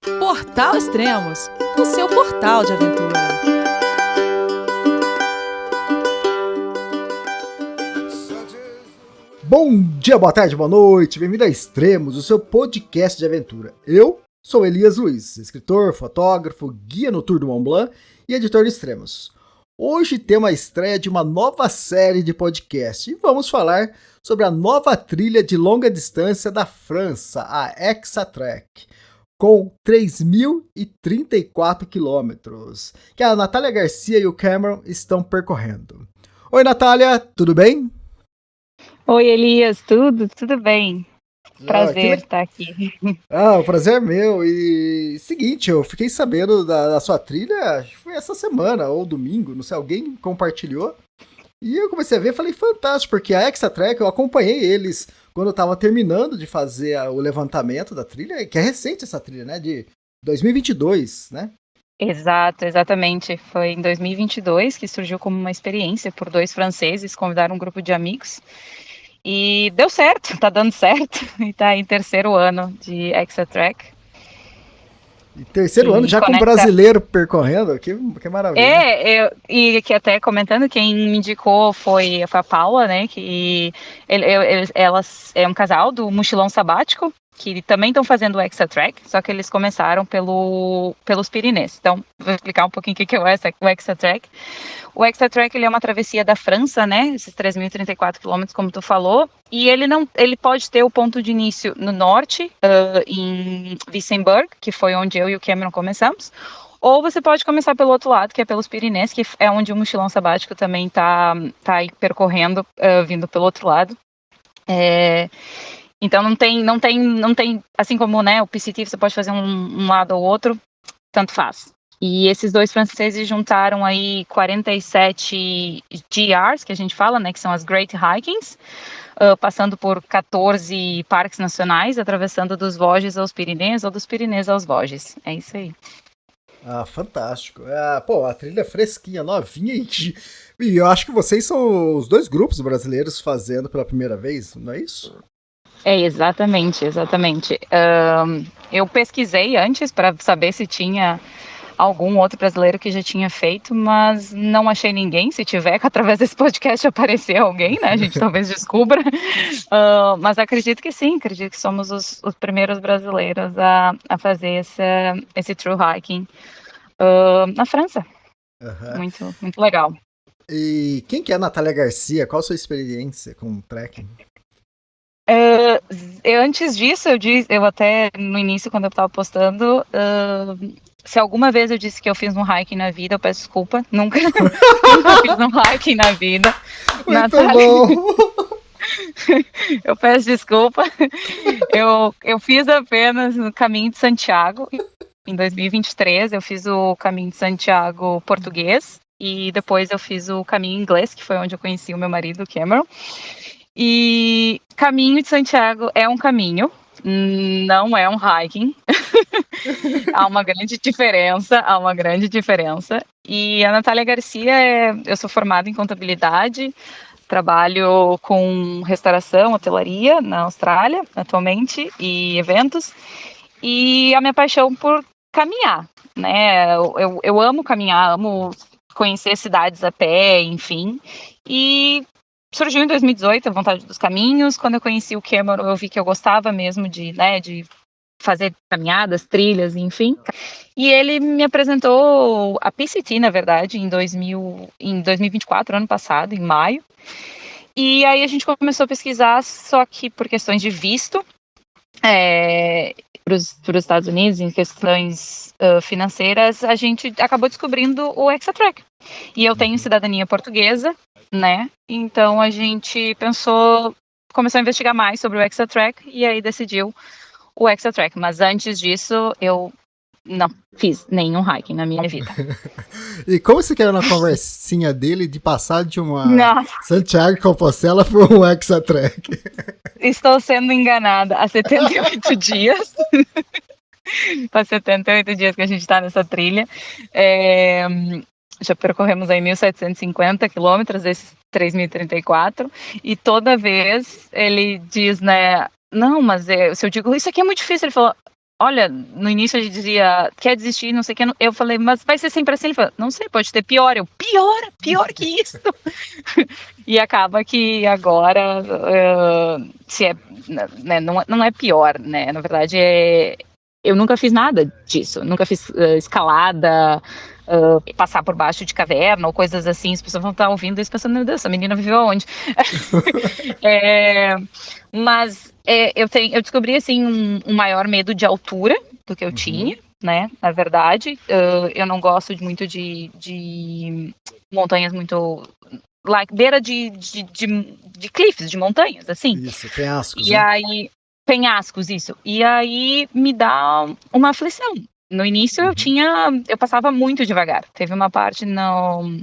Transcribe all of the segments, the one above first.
Portal Extremos, o seu portal de aventura. Bom dia, boa tarde, boa noite, bem-vindo a Extremos, o seu podcast de aventura. Eu sou Elias Luiz, escritor, fotógrafo, guia no Tour do Mont Blanc e editor de Extremos. Hoje temos a estreia de uma nova série de podcast e vamos falar sobre a nova trilha de longa distância da França, a Exatrek, com 3.034 quilômetros, que a Natália Garcia e o Cameron estão percorrendo. Oi, Natália, tudo bem? Oi, Elias, tudo bem? Prazer estar aqui. O prazer é meu. E seguinte, eu fiquei sabendo da sua trilha, acho que foi essa semana ou domingo, não sei, alguém compartilhou. E eu comecei a ver e falei, fantástico, porque a Exatrek, eu acompanhei eles quando eu tava terminando de fazer o levantamento da trilha, que é recente essa trilha, né, de 2022, né? Exatamente. Foi em 2022 que surgiu como uma experiência por dois franceses, convidaram um grupo de amigos. E deu certo, tá dando certo, e tá em terceiro ano de Exatrek. E terceiro ano já com brasileiro percorrendo, que maravilha. E que até comentando, quem me indicou foi a Paula, né, que elas é um casal do Mochilão Sabático, que também estão fazendo o Exatrek, só que eles começaram pelos Pirineus. Então, vou explicar um pouquinho o que é o Exatrek. O Exatrek, ele é uma travessia da França, né, esses 3.034 quilômetros, como tu falou, e ele pode ter o ponto de início no norte, em Wissembourg, que foi onde eu e o Cameron começamos, ou você pode começar pelo outro lado, que é pelos Pirineus, que é onde o Mochilão Sabático também tá aí percorrendo, vindo pelo outro lado. Então não tem, assim como, né, o PCT você pode fazer um lado ou outro, tanto faz. E esses dois franceses juntaram aí 47 GRs, que a gente fala, né, que são as Great Hikings, passando por 14 parques nacionais, atravessando dos Vosges aos Pirineus ou dos Pirineus aos Vosges. É isso aí. Fantástico. A trilha é fresquinha, novinha e eu acho que vocês são os dois grupos brasileiros fazendo pela primeira vez, não é isso? Exatamente. Eu pesquisei antes para saber se tinha algum outro brasileiro que já tinha feito, mas não achei ninguém. Se tiver, que através desse podcast aparecer alguém, né? A gente talvez descubra. Mas acredito que sim, acredito que somos os primeiros brasileiros a fazer esse true hiking na França. Uhum. Muito, muito legal. E quem que é a Natália Garcia? Qual a sua experiência com trekking? Antes disso, eu até no início, quando eu estava postando, se alguma vez eu disse que eu fiz um hiking na vida, eu peço desculpa. Nunca fiz um hiking na vida. Muito Natália. Bom. Eu peço desculpa. Eu fiz apenas o Caminho de Santiago. Em 2023, eu fiz o Caminho de Santiago português. E depois eu fiz o Caminho inglês, que foi onde eu conheci o meu marido, Cameron. E Caminho de Santiago é um caminho, não é um hiking. Há uma grande diferença. E a Natália Garcia, eu sou formada em contabilidade, trabalho com restauração, hotelaria na Austrália, atualmente, e eventos. E a minha paixão por caminhar, né? Eu amo caminhar, amo conhecer cidades a pé, enfim. E surgiu em 2018 a vontade dos caminhos. Quando eu conheci o Cameron, eu vi que eu gostava mesmo de fazer caminhadas, trilhas, enfim. E ele me apresentou a PCT, na verdade, em 2024, ano passado, em maio. E aí a gente começou a pesquisar, só que por questões de visto, para os Estados Unidos, em questões financeiras, a gente acabou descobrindo o Exatrek. E eu tenho cidadania portuguesa, né? Então a gente começou a investigar mais sobre o Exatrek e aí decidiu o Exatrek. Mas antes disso, eu não fiz nenhum hiking na minha vida. E como você quer na conversinha dele de passar de uma Santiago Compostela para um Exatrek? Estou sendo enganada há 78 dias. Faz 78 dias que a gente está nessa trilha. Já percorremos aí 1.750 quilômetros desses 3.034 e toda vez ele diz, né, não, mas se eu digo, isso aqui é muito difícil, ele falou, olha, no início a gente dizia, quer desistir, não sei o que. Eu falei, mas vai ser sempre assim? Ele falou, não sei, pode ter pior. Eu, pior que isso. E acaba que agora, se é, né, não é pior, né? Na verdade, eu nunca fiz nada disso. Nunca fiz escalada, passar por baixo de caverna ou coisas assim. As pessoas vão estar ouvindo isso pensando, meu Deus, essa menina viveu aonde? Mas eu descobri assim um maior medo de altura do que eu tinha, né? Na verdade, eu não gosto muito de montanhas muito beira de cliffs, de montanhas, assim. Isso, penhascos, E né? aí, penhascos, isso. E aí me dá uma aflição. No início eu passava muito devagar. Teve uma parte no.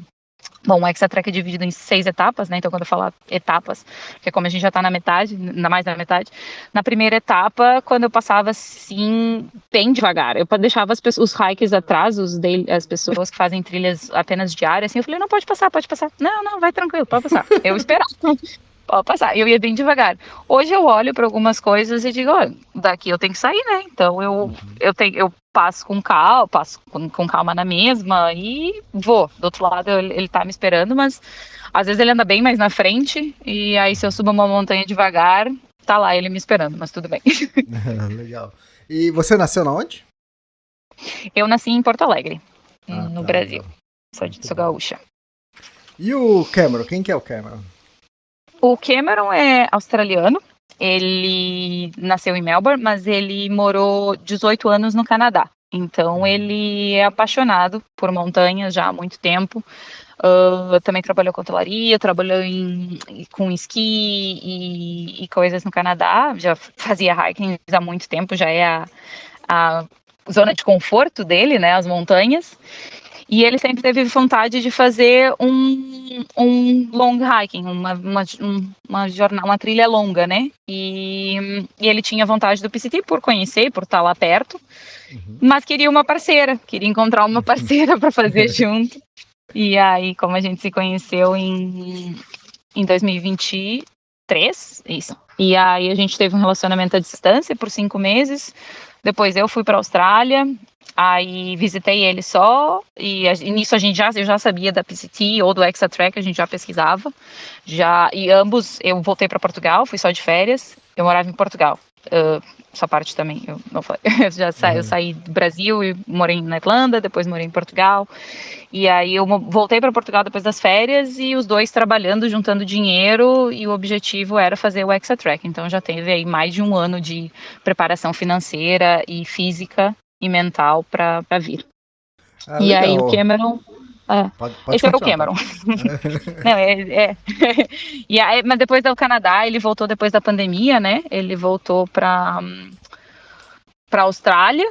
Bom, o Exatrack é dividido em 6 etapas, né? Então, quando eu falar etapas, que é como a gente já tá na metade, ainda mais da metade, na primeira etapa, quando eu passava assim, bem devagar, eu deixava os hikers atrás, as pessoas que fazem trilhas apenas diárias, assim, eu falei, não, pode passar. Não, vai tranquilo, pode passar. Eu esperava. Pode passar. Eu ia bem devagar. Hoje eu olho para algumas coisas e digo, olha, daqui eu tenho que sair, né? Então eu passo com calma, com calma na mesma e vou. Do outro lado ele tá me esperando, mas às vezes ele anda bem mais na frente e aí se eu subo uma montanha devagar, tá lá ele me esperando, mas tudo bem. Legal. E você nasceu na onde? Eu nasci em Porto Alegre, Ah, no tá, Brasil. legal. Sou gaúcha. E o Cameron? Quem que é o Cameron? O Cameron é australiano. Ele nasceu em Melbourne, mas ele morou 18 anos no Canadá. Então ele é apaixonado por montanhas já há muito tempo. Também trabalhou com hotelaria, trabalhou com esqui e coisas no Canadá. Já fazia hiking há muito tempo, já é a zona de conforto dele, né? As montanhas. E ele sempre teve vontade de fazer um long hiking, uma jornada, uma trilha longa, né? E ele tinha vontade do PCT por conhecer, por estar lá perto, mas queria uma parceira, queria encontrar uma parceira para fazer junto. E aí, como a gente se conheceu em 2023, isso. E aí a gente teve um relacionamento à distância por 5 meses. Depois eu fui para a Austrália, aí visitei ele só, e nisso eu já sabia da PCT ou do Exatrack, a gente já pesquisava. E ambos, eu voltei para Portugal, fui só de férias, eu morava em Portugal. Essa parte também, eu saí do Brasil e morei na Irlanda, depois morei em Portugal. E aí eu voltei para Portugal depois das férias e os dois trabalhando, juntando dinheiro, e o objetivo era fazer o Exatrack. Então já teve aí mais de um ano de preparação financeira e física e mental para vir. Ah, E aí o legal. Cameron. Pode Esse era o continuar. Cameron. Não, E aí, mas depois do Canadá, ele voltou depois da pandemia, né? Ele voltou para Austrália.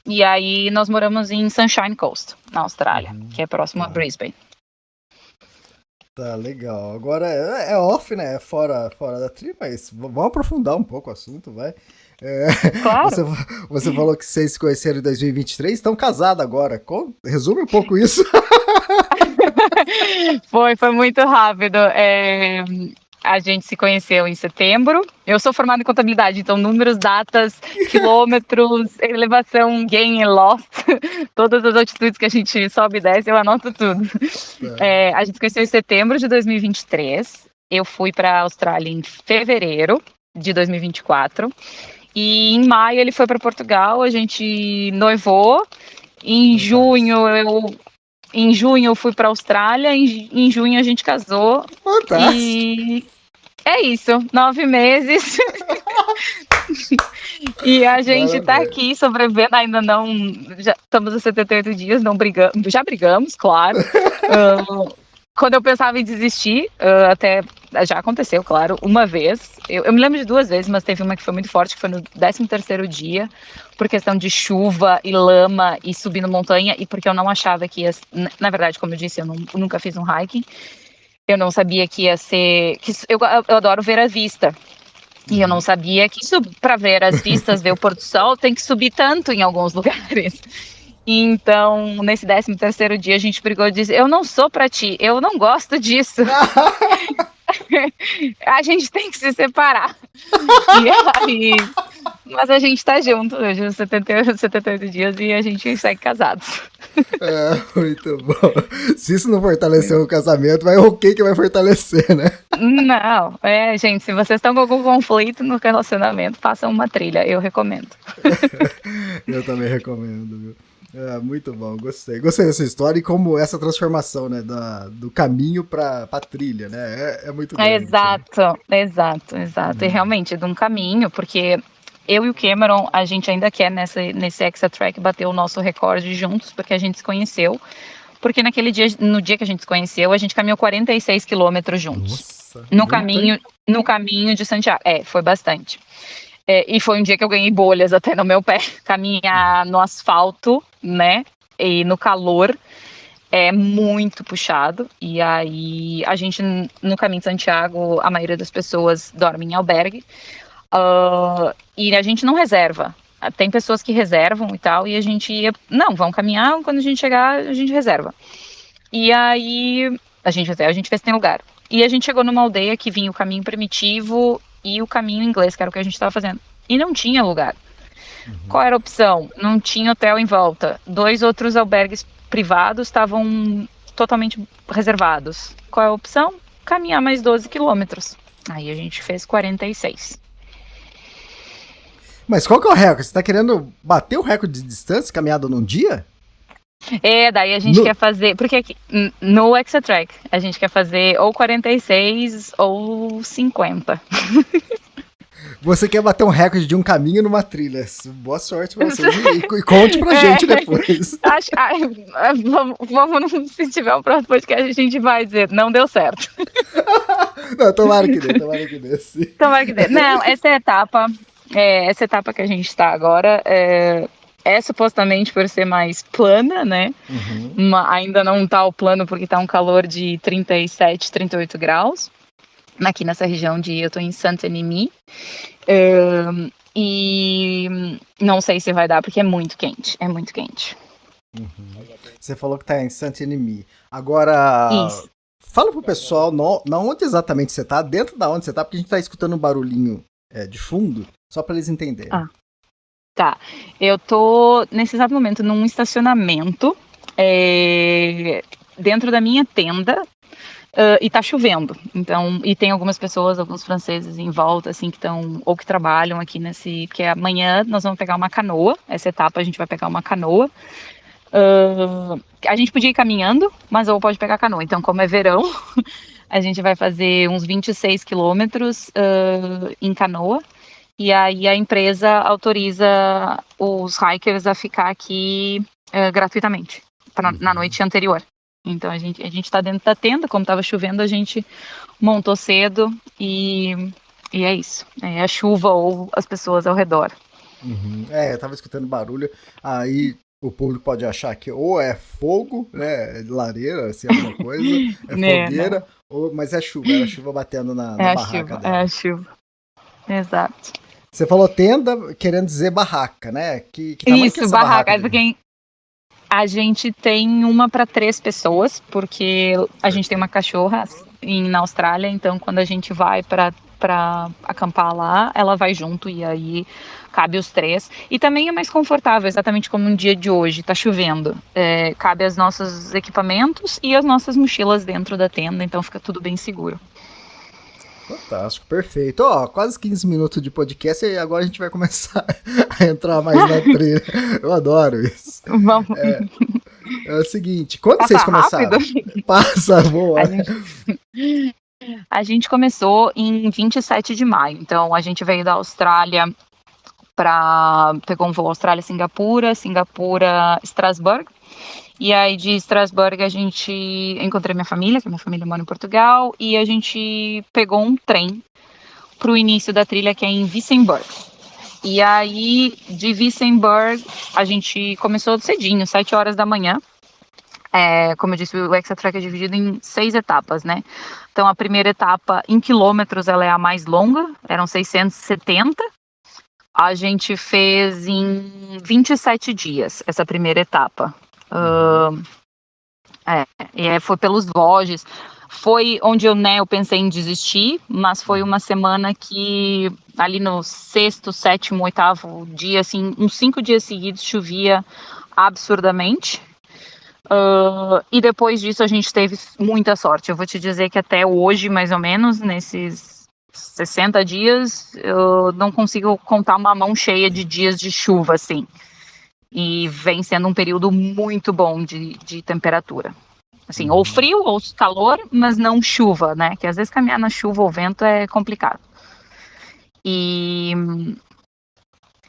E aí nós moramos em Sunshine Coast, na Austrália, que é próximo a Brisbane. Tá, legal. Agora é off, né? É fora da trilha, mas vamos aprofundar um pouco o assunto, vai. Claro. Você falou que vocês se conheceram em 2023, estão casados agora. Resume um pouco isso. Foi muito rápido. A gente se conheceu em setembro. Eu sou formada em contabilidade, então números, datas, quilômetros, elevação, gain e loss, todas as altitudes que a gente sobe e desce, eu anoto tudo. A gente se conheceu em setembro de 2023. Eu fui para a Austrália em fevereiro de 2024. E em maio ele foi para Portugal, a gente noivou. Em junho eu fui para a Austrália, em junho a gente casou. Fantástico. E é isso, 9 meses. E a gente tá aqui sobrevivendo, ainda não. Já estamos a 78 dias, não brigamos. Já brigamos, claro. Quando eu pensava em desistir, até já aconteceu, claro, uma vez. Eu me lembro de 2 vezes, mas teve uma que foi muito forte, que foi no 13º dia, por questão de chuva e lama e subindo montanha, e porque eu não achava que ia. Na verdade, como eu disse, eu nunca fiz um hiking. Eu não sabia que ia ser. Eu adoro ver a vista. E eu não sabia que para ver as vistas, ver o pôr do sol, tem que subir tanto em alguns lugares. Então, nesse 13º dia, a gente brigou e disse: eu não sou para ti, eu não gosto disso. A gente tem que se separar. E aí, mas a gente tá junto hoje, 78 dias, e a gente segue casados. Muito bom. Se isso não fortalecer o casamento, vai o que vai fortalecer, né? Não, gente, se vocês estão com algum conflito no relacionamento, façam uma trilha, eu recomendo. Eu também recomendo, viu? Muito bom, gostei. Gostei dessa história e como essa transformação, né, do caminho pra trilha, né? É muito grande. Exato. E realmente, de um caminho, porque eu e o Cameron, a gente ainda quer nesse Extra Track bater o nosso recorde juntos, porque a gente se conheceu. Porque no dia que a gente se conheceu, a gente caminhou 46 quilômetros juntos. Nossa, No muito, hein? caminho de Santiago. Foi bastante. E foi um dia que eu ganhei bolhas até no meu pé. Caminhar no asfalto, né? E no calor é muito puxado. E aí, a gente, no caminho de Santiago, a maioria das pessoas dorme em albergue. E a gente não reserva. Tem pessoas que reservam e tal, e a gente ia. Não, vamos caminhar, quando a gente chegar, a gente reserva. E aí, a gente fez tem lugar. E a gente chegou numa aldeia que vinha o caminho primitivo e o caminho inglês, que era o que a gente estava fazendo. E não tinha lugar. Qual era a opção? Não tinha hotel em volta. 2 outros albergues privados estavam totalmente reservados. Qual é a opção? Caminhar mais 12 quilômetros. Aí a gente fez 46. Mas qual que é o recorde? Você tá querendo bater o recorde de distância caminhada num dia? Daí a gente quer fazer, porque aqui, no Extra Track, a gente quer fazer ou 46 ou 50. Você quer bater um recorde de um caminho numa trilha. Boa sorte pra vocês e conte pra gente depois. Se tiver o próximo podcast, a gente vai dizer, não deu certo. Não, tomara que dê, sim. Tomara que dê. Não, essa etapa que a gente está agora é supostamente por ser mais plana, né? Ainda não tá o plano porque tá um calor de 37, 38 graus. Aqui nessa região eu tô em Saint-Émilion. E não sei se vai dar porque é muito quente. Você falou que tá em Saint-Émilion. Agora, Isso. fala pro pessoal na onde exatamente você tá, dentro da onde você tá, porque a gente tá escutando um barulhinho de fundo, só pra eles entenderem. Tá. Eu tô, nesse exato momento, num estacionamento dentro da minha tenda. E tá chovendo, então, e tem algumas pessoas, alguns franceses em volta, assim, que estão, ou que trabalham aqui porque amanhã nós vamos pegar uma canoa, essa etapa a gente vai pegar uma canoa, a gente podia ir caminhando, mas ou pode pegar canoa, então como é verão, a gente vai fazer uns 26 quilômetros em canoa, e aí a empresa autoriza os hikers a ficar aqui gratuitamente, na noite anterior. Então a gente tá dentro da tenda, como tava chovendo, a gente montou cedo e é isso. É a chuva ou as pessoas ao redor. Eu tava escutando barulho, aí o público pode achar que ou é fogo, né, lareira, assim, alguma coisa, fogueira, mas é chuva batendo na barraca dela. É a chuva, exato. Você falou tenda, querendo dizer barraca, né? Que tamanho que é essa barraca? Porque a gente tem uma para 3 pessoas, porque a gente tem uma cachorra na Austrália, então quando a gente vai para acampar lá, ela vai junto e aí cabe os 3. E também é mais confortável, exatamente como no dia de hoje, tá chovendo. Cabe os nossos equipamentos e as nossas mochilas dentro da tenda, então fica tudo bem seguro. Fantástico, perfeito. Quase 15 minutos de podcast e agora a gente vai começar a entrar mais na trilha. Eu adoro isso. Vamos. É o seguinte, quando vocês começaram? Passa, boa. A gente começou em 27 de maio, então a gente veio da Austrália pegou um voo Austrália-Singapura, Singapura-Estrasburgo. E aí de Estrasburgo encontrei minha família, que minha família mora em Portugal, e a gente pegou um trem para o início da trilha, que é em Wissembourg. E aí de Wissembourg a gente começou cedinho, 7 horas da manhã. Como eu disse, o Extra Track é dividido em 6 etapas, né? Então a primeira etapa em quilômetros ela é a mais longa, eram 670. A gente fez em 27 dias essa primeira etapa. Foi pelos Vosges. foi onde eu pensei em desistir, mas foi uma semana que ali no sexto, sétimo, oitavo dia, assim, uns 5 dias seguidos chovia absurdamente. E depois disso a gente teve muita sorte. Eu vou te dizer que até hoje, mais ou menos, nesses 60 dias, eu não consigo contar uma mão cheia de dias de chuva, assim. E vem sendo um período muito bom de temperatura. Assim, ou frio ou calor, mas não chuva, né? Que às vezes caminhar na chuva ou vento é complicado. E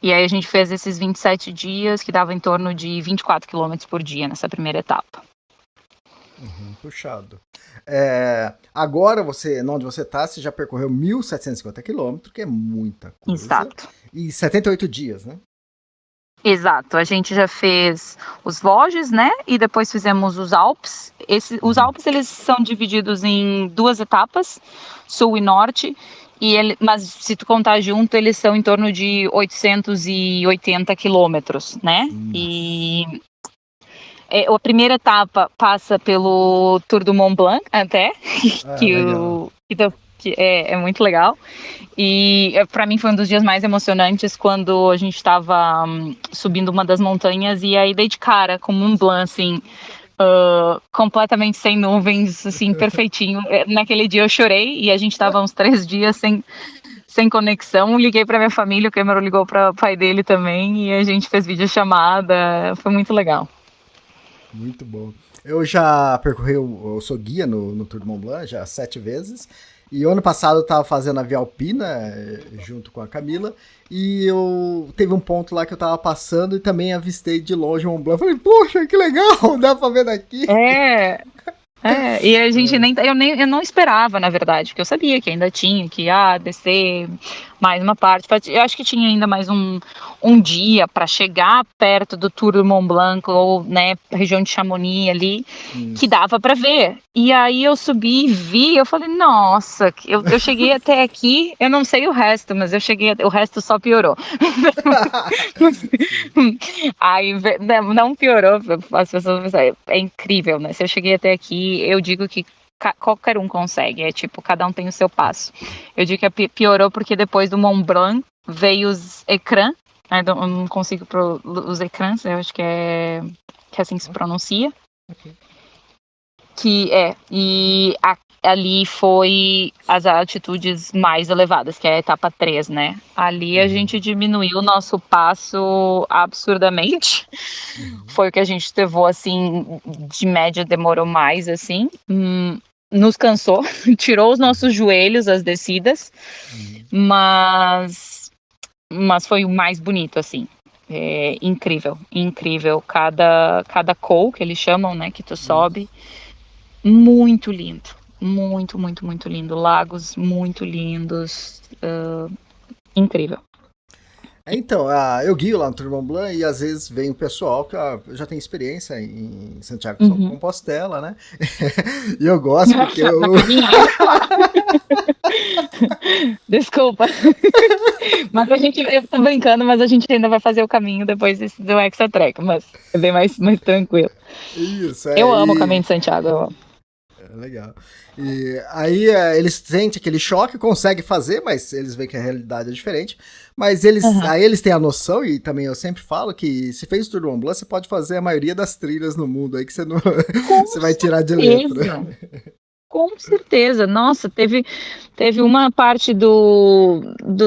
aí a gente fez esses 27 dias, que dava em torno de 24 quilômetros por dia nessa primeira etapa. Puxado. Agora, onde você está, você já percorreu 1.750 quilômetros, que é muita coisa. Exato. E 78 dias, né? Exato. A gente já fez os Vosges, né? E depois fizemos os Alpes. Os Alpes, eles são divididos em 2 etapas, sul e norte. Mas se tu contar junto, eles são em torno de 880 quilômetros, né? E a primeira etapa passa pelo Tour du Mont Blanc, até, que é muito legal. E para mim foi um dos dias mais emocionantes quando a gente estava subindo uma das montanhas e aí dei de cara com Mont Blanc, assim, completamente sem nuvens, assim, perfeitinho. Naquele dia eu chorei e a gente estava uns 3 dias sem conexão. Liguei para minha família, o Cameron ligou para o pai dele também e a gente fez videochamada. Foi muito legal. Muito bom. Eu já eu sou guia no Tour du Mont Blanc já 7 vezes. E o ano passado eu estava fazendo a Via Alpina junto com a Camila. E teve um ponto lá que eu estava passando e também avistei de longe o Mont Blanc. Falei, poxa, que legal, dá pra ver daqui. E a gente eu não esperava, na verdade, porque eu sabia que ainda tinha que descer mais uma parte. Eu acho que tinha ainda mais um dia para chegar perto do Tour du Mont Blanc ou, né, região de Chamonix ali, que dava para ver. E aí eu subi e vi, eu falei, nossa, eu cheguei até aqui, eu não sei o resto, mas o resto só piorou. Aí não piorou, as pessoas pensam, é incrível, né? Se eu cheguei até aqui, eu digo que qualquer um consegue, é tipo, cada um tem o seu passo. Eu digo que piorou porque depois do Mont Blanc veio os ecrãs, né? Eu não consigo os ecrãs, eu acho que é assim que se pronuncia. E ali foi as altitudes mais elevadas, que é a etapa 3, né? Ali a gente diminuiu o nosso passo absurdamente. Foi o que a gente levou, assim, de média demorou mais, assim. Nos cansou, tirou os nossos joelhos, as descidas, mas foi o mais bonito, assim. É incrível. Cada col, que eles chamam, né, que tu sobe, muito lindo. Muito, muito, muito lindo. Lagos muito lindos. Incrível. Então, eu guio lá no Tour du Mont Blanc e às vezes vem o pessoal que já tem experiência em Santiago de Compostela, né? E eu gosto porque Desculpa. Mas eu tô brincando, mas a gente ainda vai fazer o caminho depois do Exatrek, mas é bem mais tranquilo. Isso, eu amo o caminho de Santiago, eu amo. Legal. E aí eles sentem aquele choque, conseguem fazer, mas eles veem que a realidade é diferente. Mas aí eles têm a noção, e também eu sempre falo que se fez o Tour du Mont Blanc, você pode fazer a maioria das trilhas no mundo aí que você não você vai tirar de letra. Com certeza. Nossa, teve uma parte do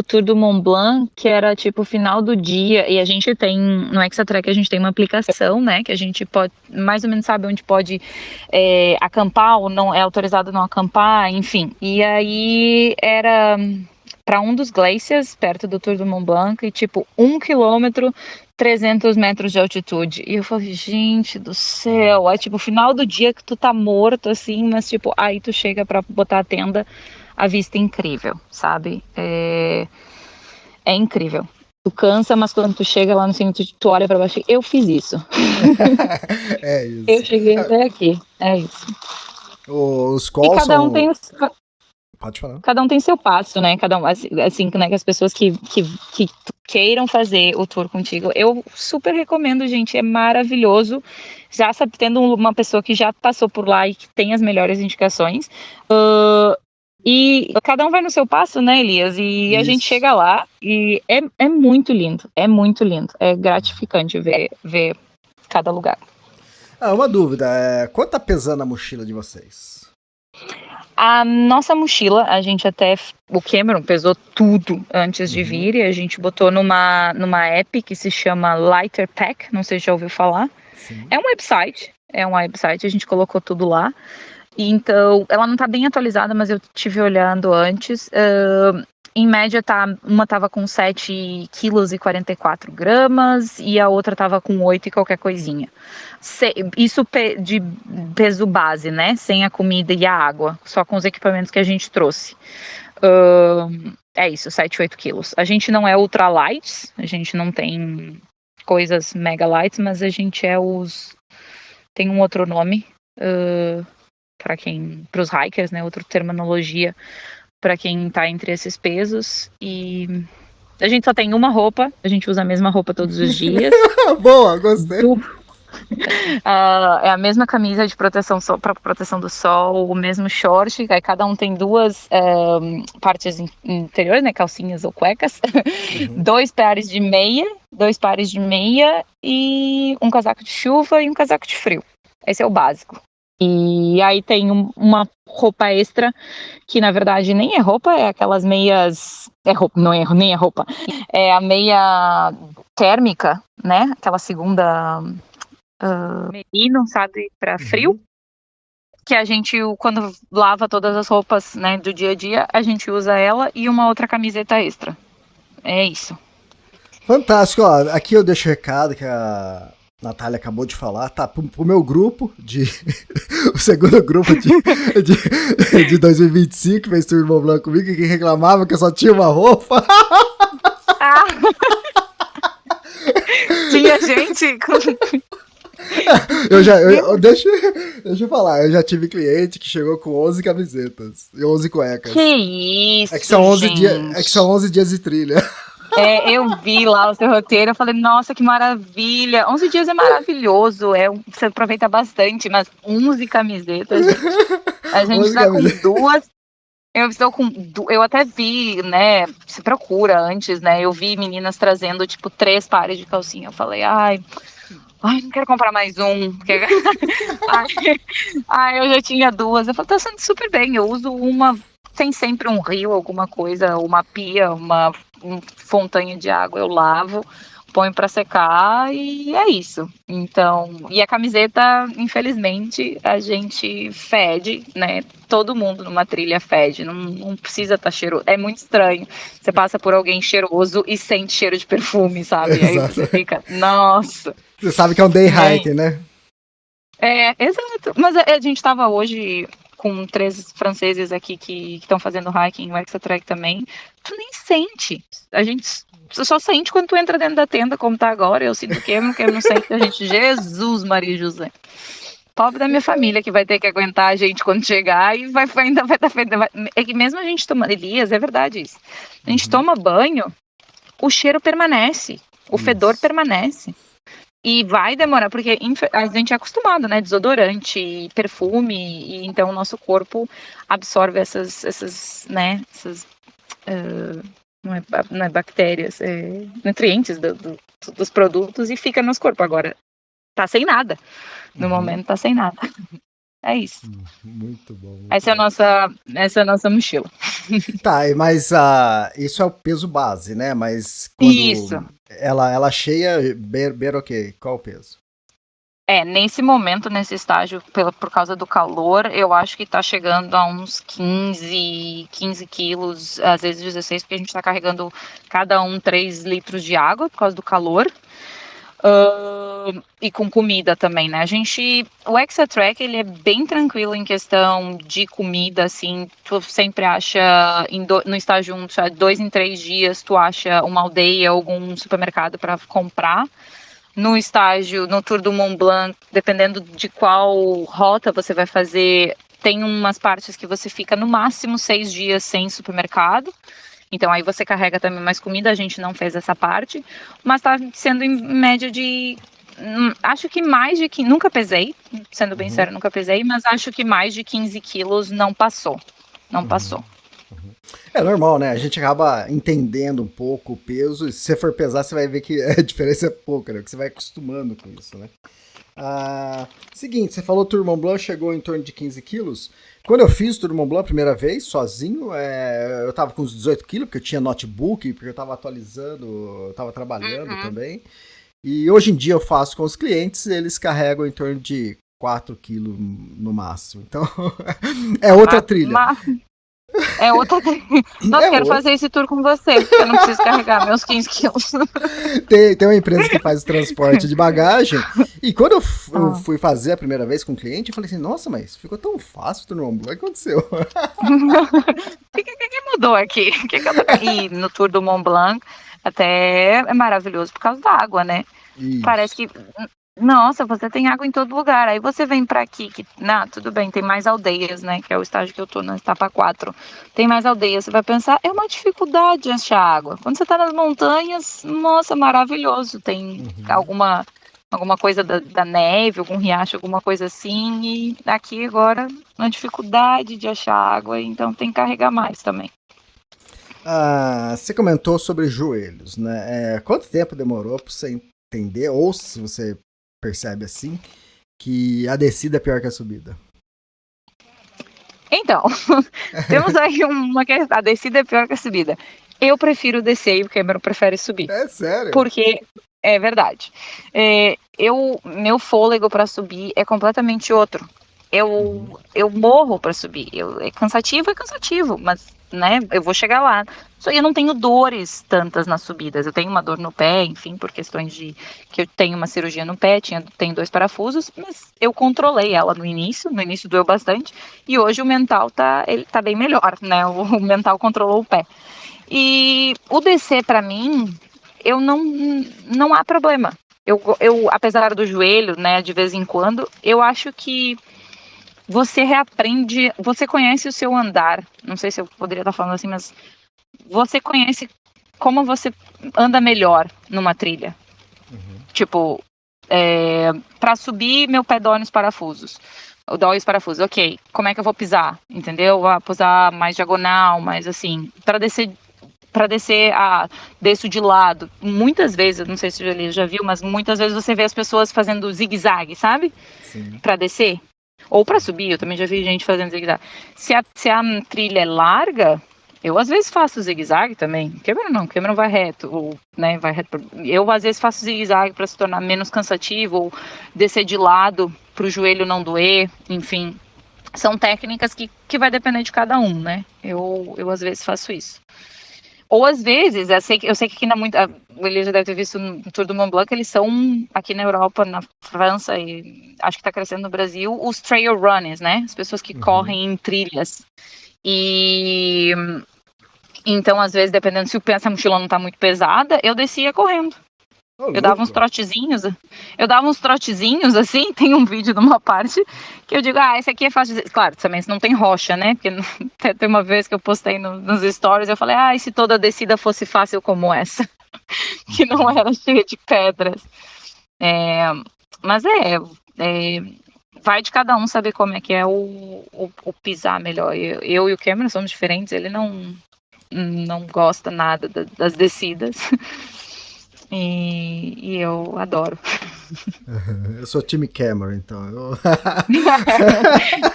Tour du Mont Blanc que era tipo o final do dia, e a gente tem, no Exatrek a gente tem uma aplicação, né, que a gente pode, mais ou menos sabe onde pode acampar ou não, é autorizado não acampar, enfim. E aí era para um dos glaciers, perto do Tour du Mont Blanc, e tipo 1 quilômetro, 300 metros de altitude. E eu falei, gente do céu, é tipo o final do dia que tu tá morto, assim, mas tipo, aí tu chega pra botar a tenda, a vista é incrível, sabe? É incrível. Tu cansa, mas quando tu chega lá no centro, tu olha pra baixo, eu fiz isso. É isso. Eu cheguei até aqui, é isso. Os calls e cada um tem os... Pode falar. Cada um tem seu passo, né? Cada um, assim, né? Que as pessoas que queiram fazer o tour contigo, eu super recomendo, gente. É maravilhoso. Já sabe, tendo uma pessoa que já passou por lá e que tem as melhores indicações. E cada um vai no seu passo, né, Elias? E a gente Isso. chega lá e é muito lindo. É muito lindo. É gratificante ver cada lugar. Uma dúvida. Quanto tá pesando a mochila de vocês? A nossa mochila, o Cameron pesou tudo antes de vir e a gente botou numa app que se chama Lighter Pack, não sei se já ouviu falar. Sim. É um website, a gente colocou tudo lá. Então, ela não tá bem atualizada, mas eu tive olhando antes. Em média, uma tava com 7,44 kg e a outra tava com 8 e qualquer coisinha. Isso de peso base, né? Sem a comida e a água, só com os equipamentos que a gente trouxe. É isso, 7, 8 quilos. A gente não é ultra light, a gente não tem coisas mega light, mas a gente tem um outro nome para os hikers, né? Outra terminologia para quem tá entre esses pesos. E a gente só tem uma roupa, a gente usa a mesma roupa todos os dias. Boa, gostei. É a mesma camisa de proteção para proteção do sol, o mesmo short, aí cada um tem duas partes interiores, né, calcinhas ou cuecas, dois pares de meia e um casaco de chuva e um casaco de frio. Esse é o básico. E aí tem uma roupa extra, que na verdade nem é roupa, é aquelas meias. Nem é roupa. É a meia térmica, né? Aquela segunda merino, sabe? Para frio. Que a gente, quando lava todas as roupas, né, do dia a dia, a gente usa ela e uma outra camiseta extra. É isso. Fantástico, ó. Aqui eu deixo o recado que a Natália acabou de falar, tá? Pro meu grupo o segundo grupo de 2025, que fez Tour do Mont Blanc comigo, que reclamava que eu só tinha uma roupa. Tinha gente Deixa eu falar, eu já tive cliente que chegou com 11 camisetas e 11 cuecas. Que isso, é que são 11 dias de trilha. Eu vi lá o seu roteiro, eu falei, nossa, que maravilha. 11 dias é maravilhoso, você aproveita bastante, mas 11 camisetas, gente. A gente está com duas. Eu até vi, né, se procura antes, né, eu vi meninas trazendo, tipo, 3 pares de calcinha. Eu falei, ai, não quero comprar mais um. Eu já tinha 2. Eu falei, tá sendo super bem, eu uso uma, tem sempre um rio, alguma coisa, uma pia, uma fontanha de água, eu lavo, ponho para secar e é isso. Então, e a camiseta, infelizmente, a gente fede, né? Todo mundo numa trilha fede, não precisa estar cheiroso. É muito estranho. Você passa por alguém cheiroso e sente cheiro de perfume, sabe? Exato. Aí você fica, nossa. Você sabe que é um day hiking, né? Exato. Mas a gente estava hoje com 3 franceses aqui que estão fazendo hiking, o Exatrek também. Tu nem sente. A gente só sente quando tu entra dentro da tenda, como tá agora. Eu sinto que eu não sente a gente. Jesus, Maria José. Pobre da minha família que vai ter que aguentar a gente quando chegar e ainda vai estar feito. É que mesmo a gente tomando, Elias, é verdade isso. A gente toma banho, o cheiro permanece, o fedor permanece. E vai demorar, porque a gente é acostumado, né? Desodorante, perfume, e então o nosso corpo absorve essas né? Não é bactérias, nutrientes dos produtos e fica no nosso corpo. Agora, tá sem nada. No momento, tá sem nada. É isso. Muito bom. Essa é a nossa mochila. Tá, mas isso é o peso base, né? Mas quando isso. Ela cheia, beira o quê? Qual o peso? Nesse momento, nesse estágio, por causa do calor, eu acho que tá chegando a uns 15 quilos, às vezes 16, porque a gente tá carregando cada 3 litros de água por causa do calor. E com comida também, né? O Exatrek, ele é bem tranquilo em questão de comida, assim, tu sempre acha, no estágio 1, 2 em 3 dias, tu acha uma aldeia, algum supermercado para comprar. No Tour do Mont Blanc, dependendo de qual rota você vai fazer, tem umas partes que você fica no máximo 6 dias sem supermercado. Então aí você carrega também mais comida, a gente não fez essa parte, mas tá sendo em média de, acho que mais de, nunca pesei, sendo bem sério, nunca pesei, mas acho que mais de 15 quilos não passou, É normal, né? A gente acaba entendendo um pouco o peso, e se você for pesar, você vai ver que a diferença é pouca, né? Que você vai acostumando com isso, né? Seguinte, você falou que o Tour Mont Blanc chegou em torno de 15 quilos. Quando eu fiz o Tour Mont Blanc a primeira vez, sozinho, eu tava com uns 18 quilos, porque eu tinha notebook, porque eu tava atualizando, eu tava trabalhando também. E hoje em dia eu faço com os clientes, eles carregam em torno de 4 quilos no máximo. Então, é outra trilha. É outra trilha. Nossa, quero fazer esse tour com você, porque eu não preciso carregar meus 15 quilos. Tem uma empresa que faz o transporte de bagagem, e quando eu fui fazer a primeira vez com o cliente, eu falei assim, nossa, mas ficou tão fácil o Tour Mont Blanc, o que aconteceu? O que mudou aqui? E no Tour do Mont Blanc até é maravilhoso por causa da água, né? Isso. Parece que, nossa, você tem água em todo lugar. Aí você vem pra aqui, tudo bem, tem mais aldeias, né? Que é o estágio que eu tô, na etapa 4. Tem mais aldeias, você vai pensar, é uma dificuldade achar água. Quando você tá nas montanhas, nossa, maravilhoso. Tem alguma coisa da neve, algum riacho, alguma coisa assim. E aqui agora, uma dificuldade de achar água, então tem que carregar mais também. Você comentou sobre joelhos, né? Quanto tempo demorou para você entender, ou se você percebe assim, que a descida é pior que a subida? Então, temos aí uma questão, a descida é pior que a subida. Eu prefiro descer e o Cameron prefere subir. É sério? Porque é verdade. Meu fôlego para subir é completamente outro. Eu morro para subir. É cansativo, mas né, eu vou chegar lá. Só que eu não tenho dores tantas nas subidas. Eu tenho uma dor no pé, enfim, por questões de que eu tenho uma cirurgia no pé, tenho 2 parafusos, mas eu controlei ela no início doeu bastante, e hoje o mental ele tá bem melhor, né? O mental controlou o pé. E o descer para mim, eu não há problema. Eu, apesar do joelho, né, de vez em quando, eu acho que você reaprende, você conhece o seu andar. Não sei se eu poderia estar falando assim, mas você conhece como você anda melhor numa trilha. Tipo, para subir, meu pé dói nos parafusos. Dói os parafusos, ok. Como é que eu vou pisar? Entendeu? Vou pisar mais diagonal, mais assim. Para descer, desço de lado. Muitas vezes, não sei se você já viu, mas muitas vezes você vê as pessoas fazendo zigue-zague, sabe? Sim. Para descer. Ou para subir, eu também já vi gente fazendo zigue-zague. Se a trilha é larga, eu às vezes faço zigue-zague também. Cameron vai reto, ou, né, vai reto. Eu às vezes faço zigue-zague para se tornar menos cansativo, ou descer de lado para o joelho não doer, enfim. São técnicas que vai depender de cada um, né? Eu às vezes faço isso. Ou às vezes, eu sei que aqui o Elias já deve ter visto no Tour do Mont Blanc, eles são aqui na Europa, na França e acho que está crescendo no Brasil, os trail runners, né? As pessoas que correm em trilhas. E então, às vezes, dependendo se a mochila não está muito pesada, eu descia correndo. Eu dava uns trotezinhos, assim, tem um vídeo de uma parte que eu digo, esse aqui é fácil de... Claro, também se não tem rocha, né? Porque tem uma vez que eu postei nos stories, eu falei, e se toda descida fosse fácil como essa? Que não era cheia de pedras. Mas vai de cada um saber como é que é o pisar melhor. Eu e o Cameron somos diferentes, ele não gosta nada das descidas. E eu adoro. Eu sou time Cameron, então.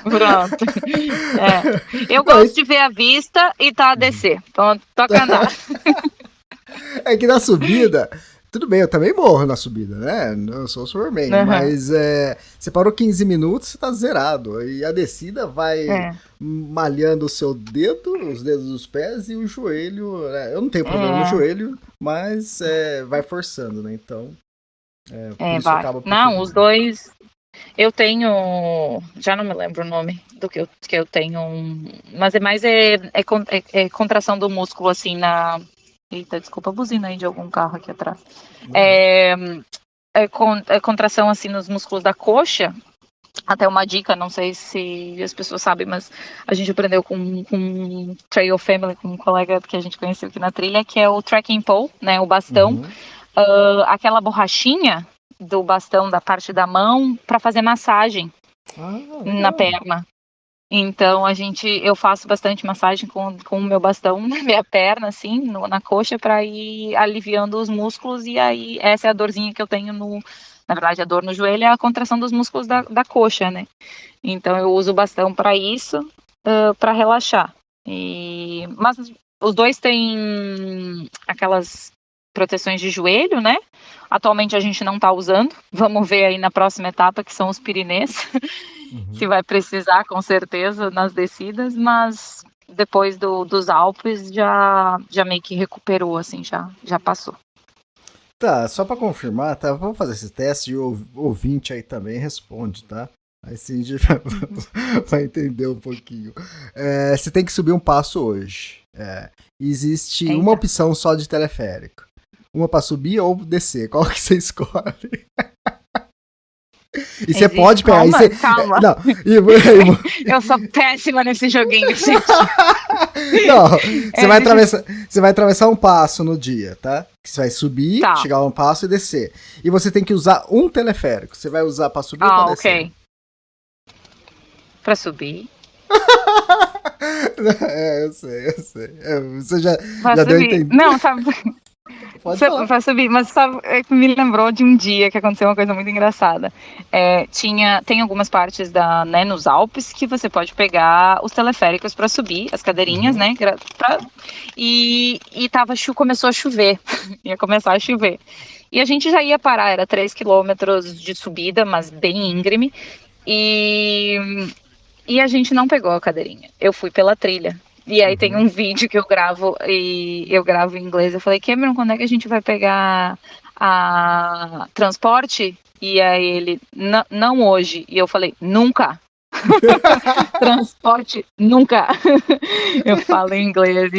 Pronto. Eu gosto de ver a vista e a descer. Então, toca andar. É que na subida, tudo bem, eu também morro na subida, né? Eu sou o Superman, mas você parou 15 minutos, você tá zerado. E a descida vai malhando o seu dedo, os dedos dos pés e o joelho. Eu não tenho problema no joelho, mas vai forçando, né? Então, por isso acaba Não, os dois. Eu tenho. Já não me lembro o nome do que eu tenho. Mas é contração do músculo, assim, na. Eita, desculpa a buzina aí de algum carro aqui atrás. É contração, assim, nos músculos da coxa. Até uma dica, não sei se as pessoas sabem, mas a gente aprendeu com Trail Family, com um colega que a gente conheceu aqui na trilha, que é o trekking pole, né, o bastão, Uhum. aquela borrachinha do bastão da parte da mão para fazer massagem Ah, na legal. perna. Então eu faço bastante massagem com o meu bastão na minha perna, assim, na coxa, para ir aliviando os músculos, e aí essa é a dorzinha que eu tenho na verdade, a dor no joelho é a contração dos músculos da coxa, né? Então eu uso o bastão para isso, para relaxar. Mas os dois têm aquelas proteções de joelho, né? Atualmente a gente não está usando. Vamos ver aí na próxima etapa, que são os Pirinês, se Uhum. vai precisar, com certeza, nas descidas, mas depois dos Alpes já meio que recuperou, assim, já passou. Tá, só pra confirmar, tá? Vamos fazer esse teste e o ouvinte aí também responde, tá? Aí sim a gente vai entender um pouquinho. Você tem que subir um passo hoje. Existe uma Eita. opção só de teleférico. Uma pra subir ou descer. Qual que você escolhe? E você pode pegar. Calma, calma. Não, Eu sou péssima nesse joguinho, gente. não, É, você vai atravessar um passo no dia, tá? Que você vai subir, tá. chegar a um passo e descer. E você tem que usar um teleférico. Você vai usar pra subir ou pra descer? Ok. Pra subir. Eu sei, eu sei. Você já, Pra já deu a subir. entender. Não, sabe, Pode falar. pra subir, mas sabe, me lembrou de um dia que aconteceu uma coisa muito engraçada. Tem algumas partes né, nos Alpes que você pode pegar os teleféricos para subir, as cadeirinhas, Uhum. né? Começou a chover, ia começar a chover. E a gente já ia parar, era 3 quilômetros de subida, mas bem íngreme. E a gente não pegou a cadeirinha. Eu fui pela trilha. E aí tem Uhum. um vídeo que eu gravo e eu gravo em inglês. Eu falei, Cameron, quando é que a gente vai pegar a transporte? E aí ele, não hoje. E eu falei, nunca. Transporte, nunca. Eu falo em inglês.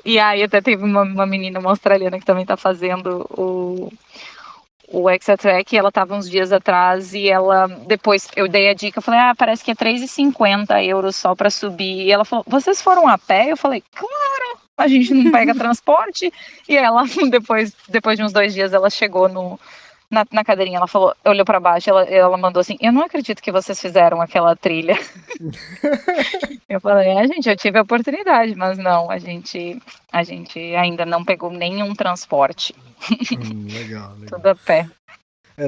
E aí até teve uma menina, uma australiana, que também tá fazendo o Exatrack, ela estava uns dias atrás e ela, depois eu dei a dica, eu falei, parece que é 3,50 euros só para subir. E ela falou, vocês foram a pé? Eu falei, claro, a gente não pega transporte. E ela, depois de uns 2 dias, ela chegou na cadeirinha, ela falou, olhou para baixo, ela mandou assim, eu não acredito que vocês fizeram aquela trilha. Eu falei, gente, eu tive a oportunidade, mas não, a gente ainda não pegou nenhum transporte, Legal, legal. tudo a pé.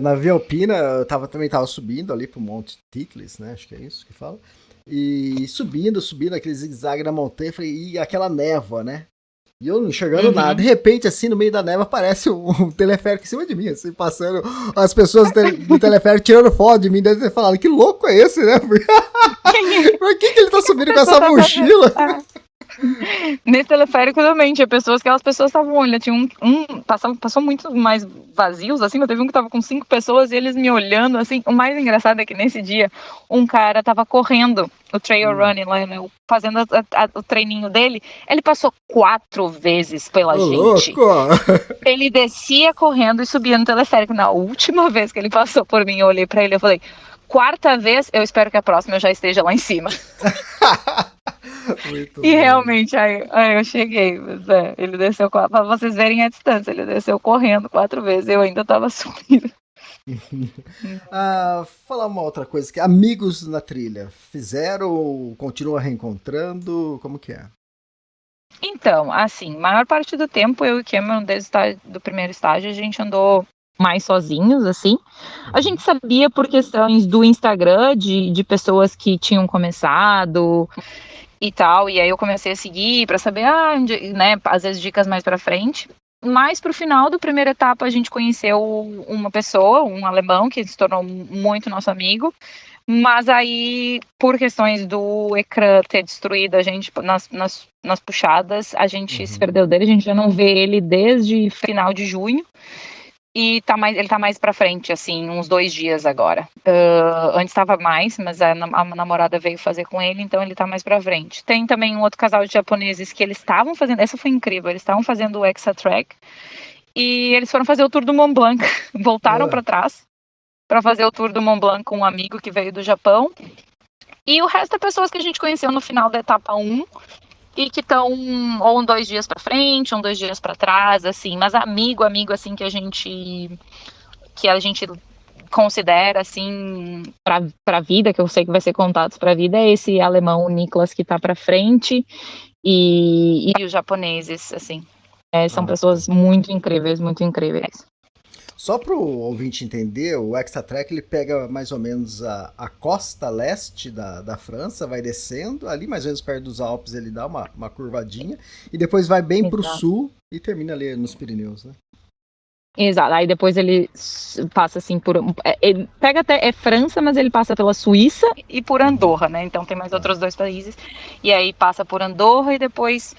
Na Via Alpina, eu também tava subindo ali pro Monte Titlis, né? Acho que é isso que fala. E subindo aquele zigue-zague na montanha, falei, e aquela névoa, né? E eu não enxergando nada. De Uhum. repente, assim, no meio da névoa, aparece um teleférico em cima de mim, assim, passando. As pessoas do teleférico tirando foto de mim, devem ter falado, que louco é esse, né? Por que ele tá subindo com essa mochila? Nesse teleférico também tinha pessoas, aquelas pessoas estavam olhando, tinha passou muito mais vazios, assim, mas teve um que tava com 5 pessoas e eles me olhando, assim. O mais engraçado é que nesse dia um cara tava correndo o trail running lá, né, fazendo o treininho dele. Ele passou 4 vezes pela Ô, gente. louco! Ele descia correndo e subia no teleférico. Na última vez que ele passou por mim, eu olhei pra ele e falei, 4ª vez, eu espero que a próxima eu já esteja lá em cima. Muito E bom. realmente, aí eu cheguei, mas ele desceu, para vocês verem a distância, ele desceu correndo 4 vezes, eu ainda tava subindo. Falar uma outra coisa, que amigos na trilha, fizeram, continua reencontrando, como que é? Então, assim, maior parte do tempo eu e o Cameron, desde do primeiro estágio, a gente andou mais sozinhos, assim. A gente sabia por questões do Instagram, de pessoas que tinham começado e tal, e aí eu comecei a seguir para saber, né, às vezes dicas mais para frente. Mas pro final da primeira etapa a gente conheceu uma pessoa, um alemão, que se tornou muito nosso amigo. Mas aí, por questões do ecrã ter destruído a gente nas puxadas, a gente se Uhum. perdeu dele, a gente já não vê ele desde final de junho. E ele tá mais pra frente, assim, uns 2 dias agora. Antes estava mais, mas a namorada veio fazer com ele, então ele tá mais pra frente. Tem também um outro casal de japoneses que eles estavam fazendo, essa foi incrível, eles estavam fazendo o Exatrack, e eles foram fazer o Tour do Mont Blanc, voltaram Ah, pra trás, para fazer o tour do Mont Blanc com um amigo que veio do Japão. E o resto é pessoas que a gente conheceu no final da etapa 1 e que estão ou 2 dias para frente, ou 2 dias para trás, assim, mas amigo, assim, que a gente considera, assim, para a vida, que eu sei que vai ser contatos para a vida, é esse alemão, o Niklas, que está para frente, e os japoneses, assim. São pessoas muito incríveis, muito incríveis. Só para o ouvinte entender, o Extra Track ele pega mais ou menos a costa leste da França, vai descendo, ali mais ou menos perto dos Alpes ele dá uma curvadinha, e depois vai bem para o sul e termina ali nos Pirineus, né? Exato, aí depois ele passa assim por... Ele pega até França, mas ele passa pela Suíça e por Andorra, né? Então tem mais outros 2 países. E aí passa por Andorra e depois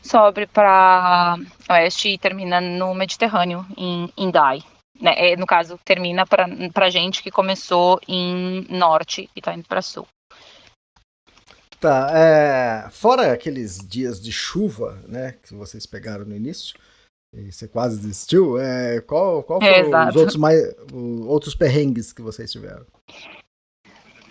sobe para oeste e termina no Mediterrâneo, em Dai. Né? No caso, termina para gente que começou em norte e tá indo para sul. Tá, fora aqueles dias de chuva, né, que vocês pegaram no início, e você quase desistiu, qual foram os outros perrengues que vocês tiveram?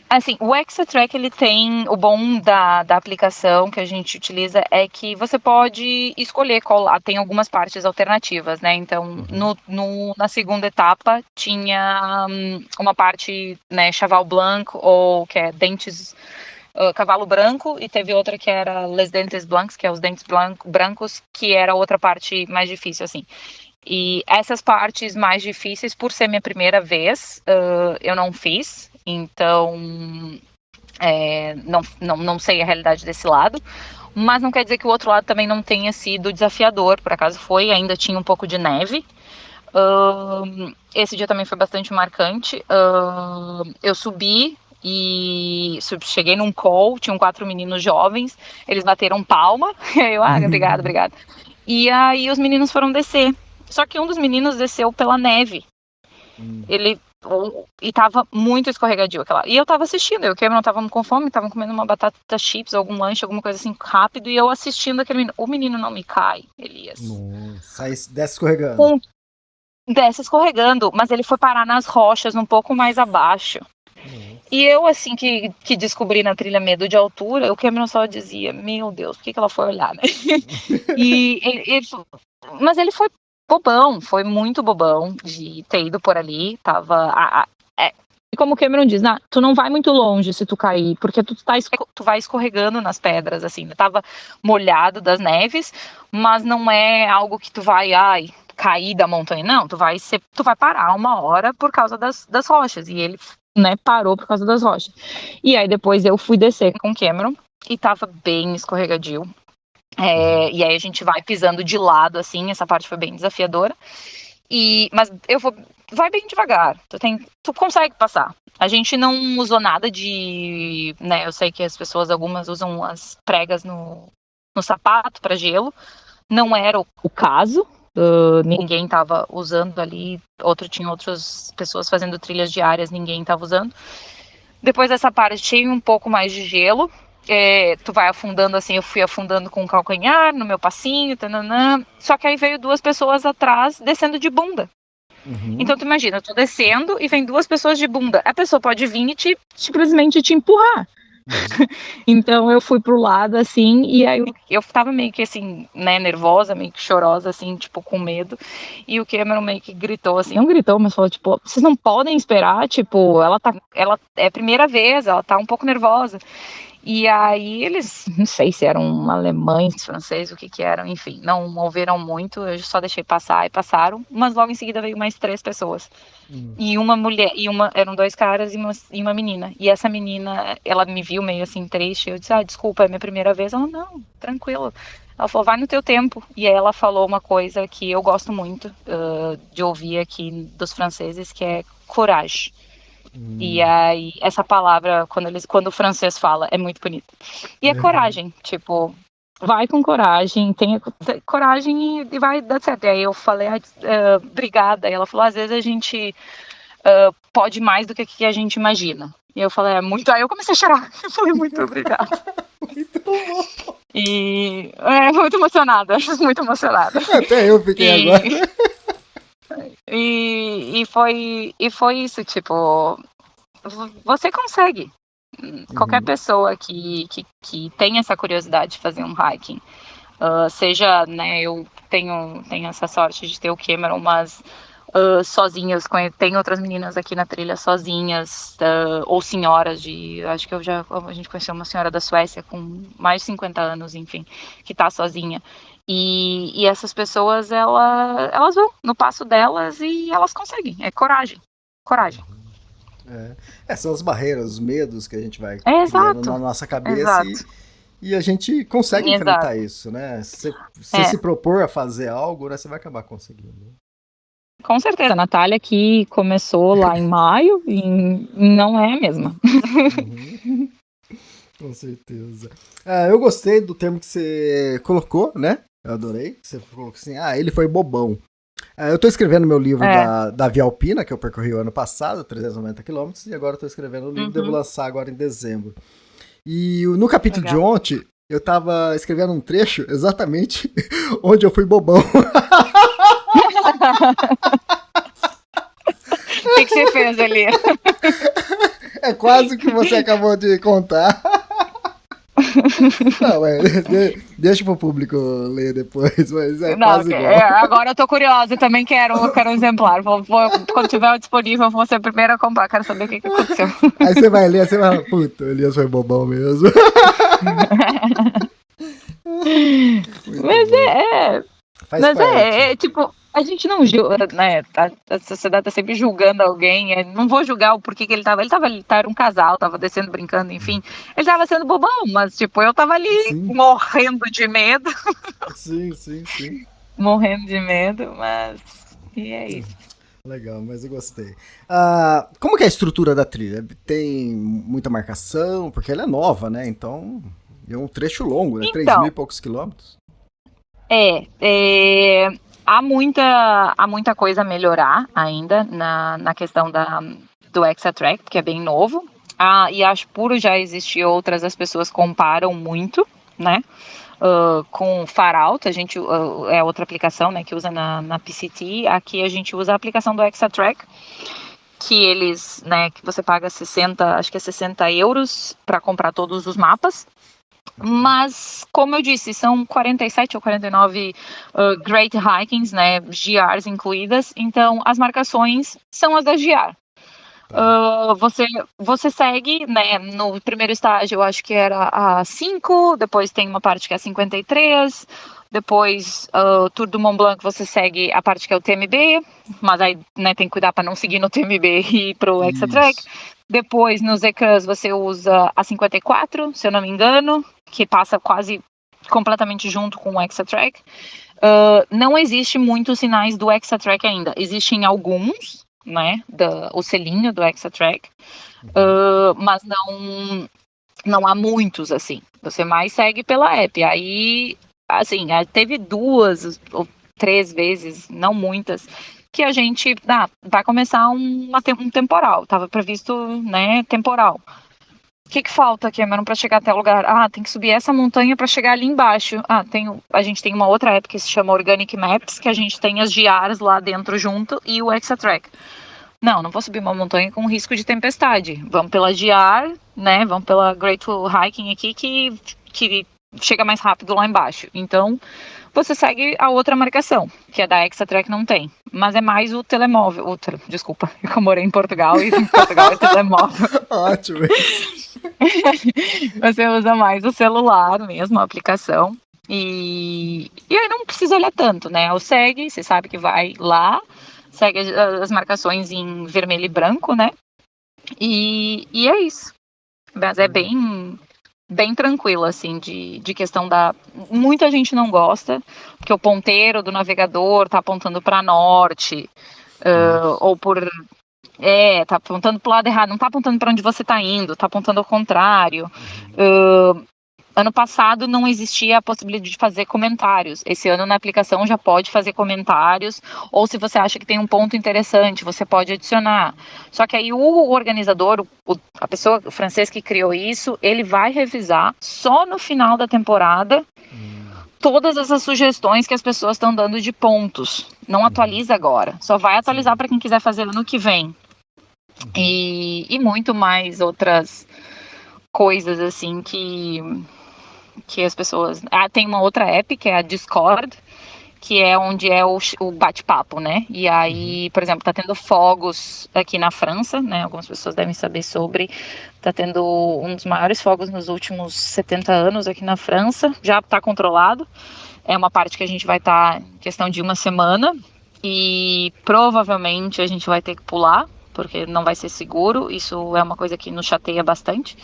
Assim, o Extra Track, ele tem, o bom da aplicação que a gente utiliza é que você pode escolher tem algumas partes alternativas, né? Então, na segunda etapa tinha uma parte, né, Cheval Blanc, ou que é dentes, cavalo branco, e teve outra que era Les Dentes Blancs, que é os dentes brancos, que era outra parte mais difícil, assim. E essas partes mais difíceis, por ser minha primeira vez, eu não fiz. Então, não sei a realidade desse lado, mas não quer dizer que o outro lado também não tenha sido desafiador. Por acaso foi, ainda tinha um pouco de neve. Esse dia também foi bastante marcante. Eu subi e cheguei num call, tinham 4 meninos jovens, eles bateram palma, eu, obrigada. E aí os meninos foram descer. Só que um dos meninos desceu pela neve. E tava muito escorregadio aquela. E eu tava assistindo, eu e o Cameron tava com fome, tava comendo uma batata chips, algum lanche, alguma coisa assim, rápido, e eu assistindo aquele menino. O menino não me cai, Elias. Nossa, desce escorregando. Desce escorregando, mas ele foi parar nas rochas, um pouco mais abaixo. E eu, assim, que descobri na trilha medo de altura, o Cameron só dizia, meu Deus, por que ela foi olhar, né? Mas ele foi bobão, foi muito bobão de ter ido por ali, e como o Cameron diz, tu não vai muito longe se tu cair, porque tu vai escorregando nas pedras, assim, tava molhado das neves, mas não é algo que tu vai, cair da montanha, não, tu vai parar uma hora por causa das rochas, e ele, né, parou por causa das rochas. E aí depois eu fui descer com o Cameron, e tava bem escorregadio. E aí a gente vai pisando de lado, assim, essa parte foi bem desafiadora. Mas vai bem devagar, tu consegue passar. A gente não usou nada de, né, eu sei que as pessoas, algumas usam as pregas no sapato para gelo, não era o caso, ninguém estava usando ali, tinha outras pessoas fazendo trilhas diárias, ninguém estava usando. Depois dessa parte tinha um pouco mais de gelo, tu vai afundando assim, eu fui afundando com o calcanhar no meu passinho, tananã. Só que aí veio 2 pessoas atrás descendo de bunda. Então tu imagina, eu tô descendo e vem 2 pessoas de bunda. A pessoa pode vir e simplesmente te empurrar. Então eu fui pro lado assim, e aí eu tava meio que assim, né, nervosa, meio que chorosa, assim, tipo, com medo. E o Cameron meio que gritou assim, não gritou, mas falou, tipo, vocês não podem esperar, tipo, ela é a primeira vez, ela tá um pouco nervosa. E aí eles, não sei se eram alemães, franceses, o que eram, enfim, não ouviram muito, eu só deixei passar e passaram, mas logo em seguida veio mais 3 pessoas. E uma mulher, eram 2 caras e uma menina. E essa menina, ela me viu meio assim triste, eu disse, desculpa, é minha primeira vez. Ela, não, tranquilo. Ela falou, vai no teu tempo. E aí ela falou uma coisa que eu gosto muito de ouvir aqui dos franceses, que é coragem. E aí, essa palavra, quando o francês fala, é muito bonita. E é coragem, tipo, vai com coragem, tenha coragem e vai dar certo. E aí eu falei, obrigada. E ela falou, às vezes a gente pode mais do que a gente imagina. E eu falei, muito. Aí eu comecei a chorar. Eu falei, muito obrigada. Muito bom. E muito emocionada, muito emocionada. Até eu fiquei agora. E foi isso, tipo, você consegue. Qualquer pessoa que tem essa curiosidade de fazer um hiking, seja, né, eu tenho essa sorte de ter o Cameron, mas sozinhas, tem outras meninas aqui na trilha sozinhas, ou senhoras acho que a gente conheceu uma senhora da Suécia com mais de 50 anos, enfim, que tá sozinha. E essas pessoas, elas vão no passo delas e elas conseguem, é coragem, coragem. São as barreiras, os medos que a gente vai É criando exato, na nossa cabeça exato, e a gente consegue enfrentar exato. isso, né? Se você É, se propor a fazer algo, né, você vai acabar conseguindo. com certeza. A Natália que começou lá em maio e não é a mesma. Uhum. Com certeza. Eu gostei do termo que você colocou, né? Eu adorei. Você falou assim, ele foi bobão. Eu tô escrevendo meu livro É. da Via Alpina, que eu percorri o ano passado, 390 quilômetros, e agora eu tô escrevendo o livro, devo Uhum, lançar agora em dezembro. E no capítulo de legal. ontem, eu tava escrevendo um trecho exatamente onde eu fui bobão. O que você fez ali? É quase o que você acabou de contar. Não, mas deixa pro público ler depois, mas é Não, quase igual. agora eu tô curiosa e também quero um exemplar. Quando tiver disponível, vou ser a primeira a comprar. Quero saber o que aconteceu. Aí você vai ler, você vai falar, puta, o Elias foi bobão mesmo. Muito Mas bom. Faz mas parte. tipo, a gente não julga, né? A sociedade tá sempre julgando alguém. Não vou julgar o porquê que ele tava. Era um casal, tava descendo brincando, enfim. Ele tava sendo bobão, mas tipo, eu tava ali Sim, morrendo de medo, sim. morrendo de medo, mas. E é isso. Legal, mas eu gostei. Como que é a estrutura da trilha? Tem muita marcação? Porque ela é nova, né? Então é um trecho longo, né? 3.000 Então, e poucos quilômetros. há muita coisa a melhorar ainda na questão do Exatrack, que é bem novo. E acho puro já existe outras, as pessoas comparam muito, né? Com o Faralto, a gente é outra aplicação, né, que usa na PCT. Aqui a gente usa a aplicação do Exatrack, que eles, né, que você paga 60, acho que é 60 euros para comprar todos os mapas. Mas, como eu disse, são 47 ou 49 Great Hikings, né, GRs incluídas, então as marcações são as da GR. Tá. Você segue, né, no primeiro estágio eu acho que era a 5, depois tem uma parte que é a 53, depois Tour do Mont Blanc você segue a parte que é o TMB, mas aí, né, tem que cuidar para não seguir no TMB e ir pro Exatrack. Isso. Depois nos ECAs você usa a 54, se eu não me engano, que passa quase completamente junto com o Exatrack. Não existe muitos sinais do Exatrack ainda, existem alguns, né, o selinho do Exatrack, mas não há muitos, assim. Você mais segue pela app. Aí, assim, teve 2 ou 3 vezes, não muitas, que a gente, vai começar um temporal. Estava previsto, né, temporal. O que falta, Cameron, para chegar até o lugar? Tem que subir essa montanha para chegar ali embaixo. A gente tem uma outra app que se chama Organic Maps, que a gente tem as GRs lá dentro junto e o Exatrack. Não vou subir uma montanha com risco de tempestade. Vamos pela GR, né? Vamos pela Grateful Hiking aqui que chega mais rápido lá embaixo. Então, você segue a outra marcação, que é da Exatrack não tem. Mas é mais o telemóvel. Desculpa, eu morei em Portugal e em Portugal é telemóvel. Ótimo. Você usa mais o celular mesmo, a aplicação. E aí não precisa olhar tanto, né? O segue, você sabe que vai lá, segue as marcações em vermelho e branco, né? E é isso. Mas é bem tranquilo, assim, de questão da. Muita gente não gosta, porque o ponteiro do navegador tá apontando para norte, ou tá apontando para o lado errado, não tá apontando para onde você tá indo, tá apontando ao contrário. Ano passado não existia a possibilidade de fazer comentários. Esse ano na aplicação já pode fazer comentários, ou se você acha que tem um ponto interessante, você pode adicionar. Só que aí o organizador, a pessoa, o francês que criou isso, ele vai revisar só no final da temporada todas essas sugestões que as pessoas estão dando de pontos. Não atualiza agora, só vai atualizar para quem quiser fazer ano que vem. E muito mais outras coisas assim que as pessoas... tem uma outra app que é a Discord, que é onde é o bate-papo, né? E aí, por exemplo, tá tendo fogos aqui na França, né? Algumas pessoas devem saber sobre. Tá tendo um dos maiores fogos nos últimos 70 anos aqui na França. Já tá controlado. É uma parte que a gente vai estar em questão de uma semana. E provavelmente a gente vai ter que pular, porque não vai ser seguro. Isso é uma coisa que nos chateia bastante,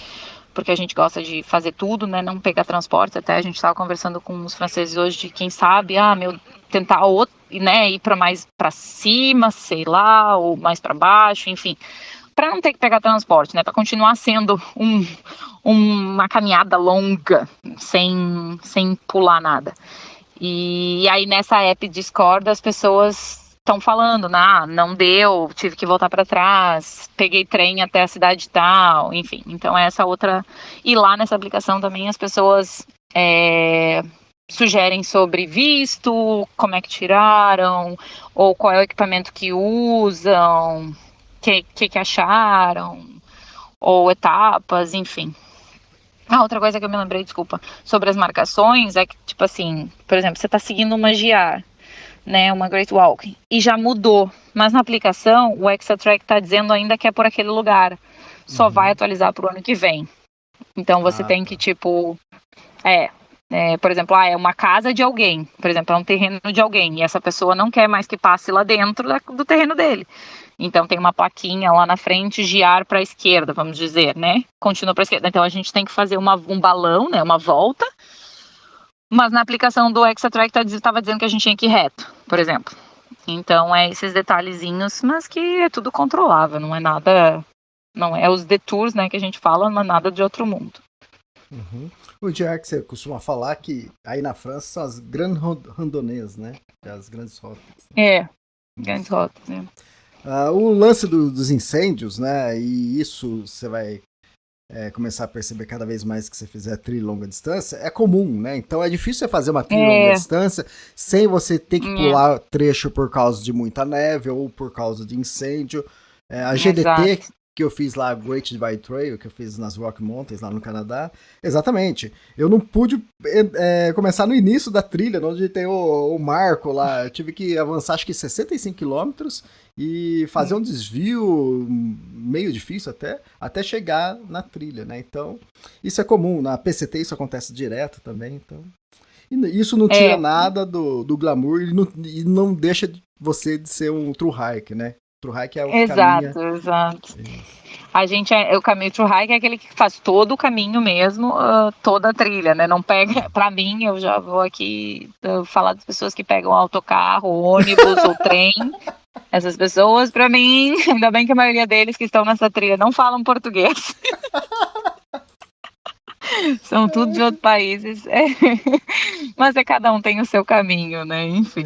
porque a gente gosta de fazer tudo, né, não pegar transporte. Até a gente estava conversando com os franceses hoje de quem sabe, tentar outro, né, ir para mais para cima, sei lá, ou mais para baixo, enfim, para não ter que pegar transporte, né, para continuar sendo uma caminhada longa, sem pular nada. E aí nessa app Discord as pessoas estão falando, não deu, tive que voltar para trás, peguei trem até a cidade tal, enfim. Então essa outra... E lá nessa aplicação também as pessoas sugerem sobre visto, como é que tiraram, ou qual é o equipamento que usam, que acharam, ou etapas, enfim. Outra coisa que eu me lembrei, desculpa, sobre as marcações é que, tipo assim, por exemplo, você está seguindo uma GR, né, uma Great Walk, e já mudou, mas na aplicação o Extratrack está dizendo ainda que é por aquele lugar, só vai atualizar para o ano que vem. Então você tem que, tipo, por exemplo, é uma casa de alguém, por exemplo, é um terreno de alguém, e essa pessoa não quer mais que passe lá dentro do terreno dele. Então tem uma plaquinha lá na frente, girar para a esquerda, vamos dizer, né? Continua para a esquerda. Então a gente tem que fazer um balão, né? Uma volta. Mas na aplicação do Extratrack estava dizendo que a gente tinha que ir reto, por exemplo. Então é esses detalhezinhos, mas que é tudo controlável, não é nada... Não é os detours, né, que a gente fala, não é nada de outro mundo. O GR que você costuma falar que aí na França são as grandes randonnées, né? As grandes rotas. Grandes rotas, né? O lance dos incêndios, né? E isso você vai começar a perceber cada vez mais que você fizer trilha longa distância, é comum, né? Então é difícil você fazer uma trilha longa distância sem você ter que pular trecho por causa de muita neve ou por causa de incêndio. A GDT que eu fiz lá, Great Divide Trail, que eu fiz nas Rocky Mountains lá no Canadá, exatamente. Eu não pude começar no início da trilha, onde tem o marco lá. Eu tive que avançar acho que 65 quilômetros e fazer um desvio meio difícil até chegar na trilha, né? Então, isso é comum. Na PCT isso acontece direto também, então... E isso não tira nada do glamour e não deixa você de ser um true hike, né? True hike é o que caminha... Exato. A gente o caminho true hike é aquele que faz todo o caminho mesmo, toda a trilha, né? Não pega, pra mim, eu já vou aqui falar das pessoas que pegam autocarro, ônibus ou trem. Essas pessoas, pra mim, ainda bem que a maioria deles que estão nessa trilha não falam português. São tudo de outros países. Mas cada um tem o seu caminho, né? Enfim.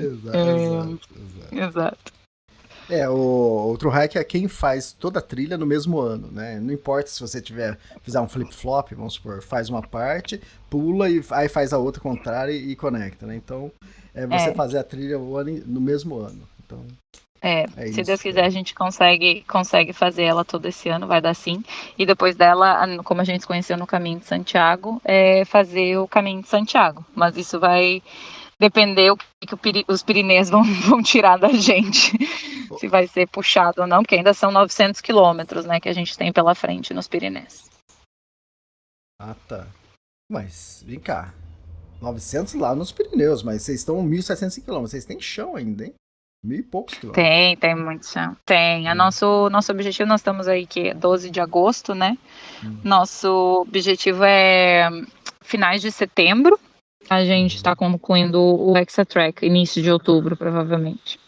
Exato. O true hike é quem faz toda a trilha no mesmo ano, né? Não importa se você fizer um flip-flop, vamos supor, faz uma parte, pula e aí faz a outra contrária e conecta, né? Então, você fazer a trilha no mesmo ano. Então, se Deus quiser, a gente consegue fazer ela todo esse ano, vai dar sim. E depois dela, como a gente se conheceu no Caminho de Santiago, fazer o Caminho de Santiago. Mas isso vai depender o que os Pirineus vão tirar da gente, se vai ser puxado ou não, porque ainda são 900 quilômetros, né, que a gente tem pela frente nos Pirineus. Tá. Mas, vem cá, 900 lá nos Pirineus, mas vocês estão 1.700 quilômetros, vocês têm chão ainda, hein? 1.000 e poucos quilômetros. Tem muito chão. Tem. Nosso objetivo, nós estamos aí que é 12 de agosto, né? Nosso objetivo é finais de setembro. A gente está concluindo o Extratrack, início de outubro, provavelmente.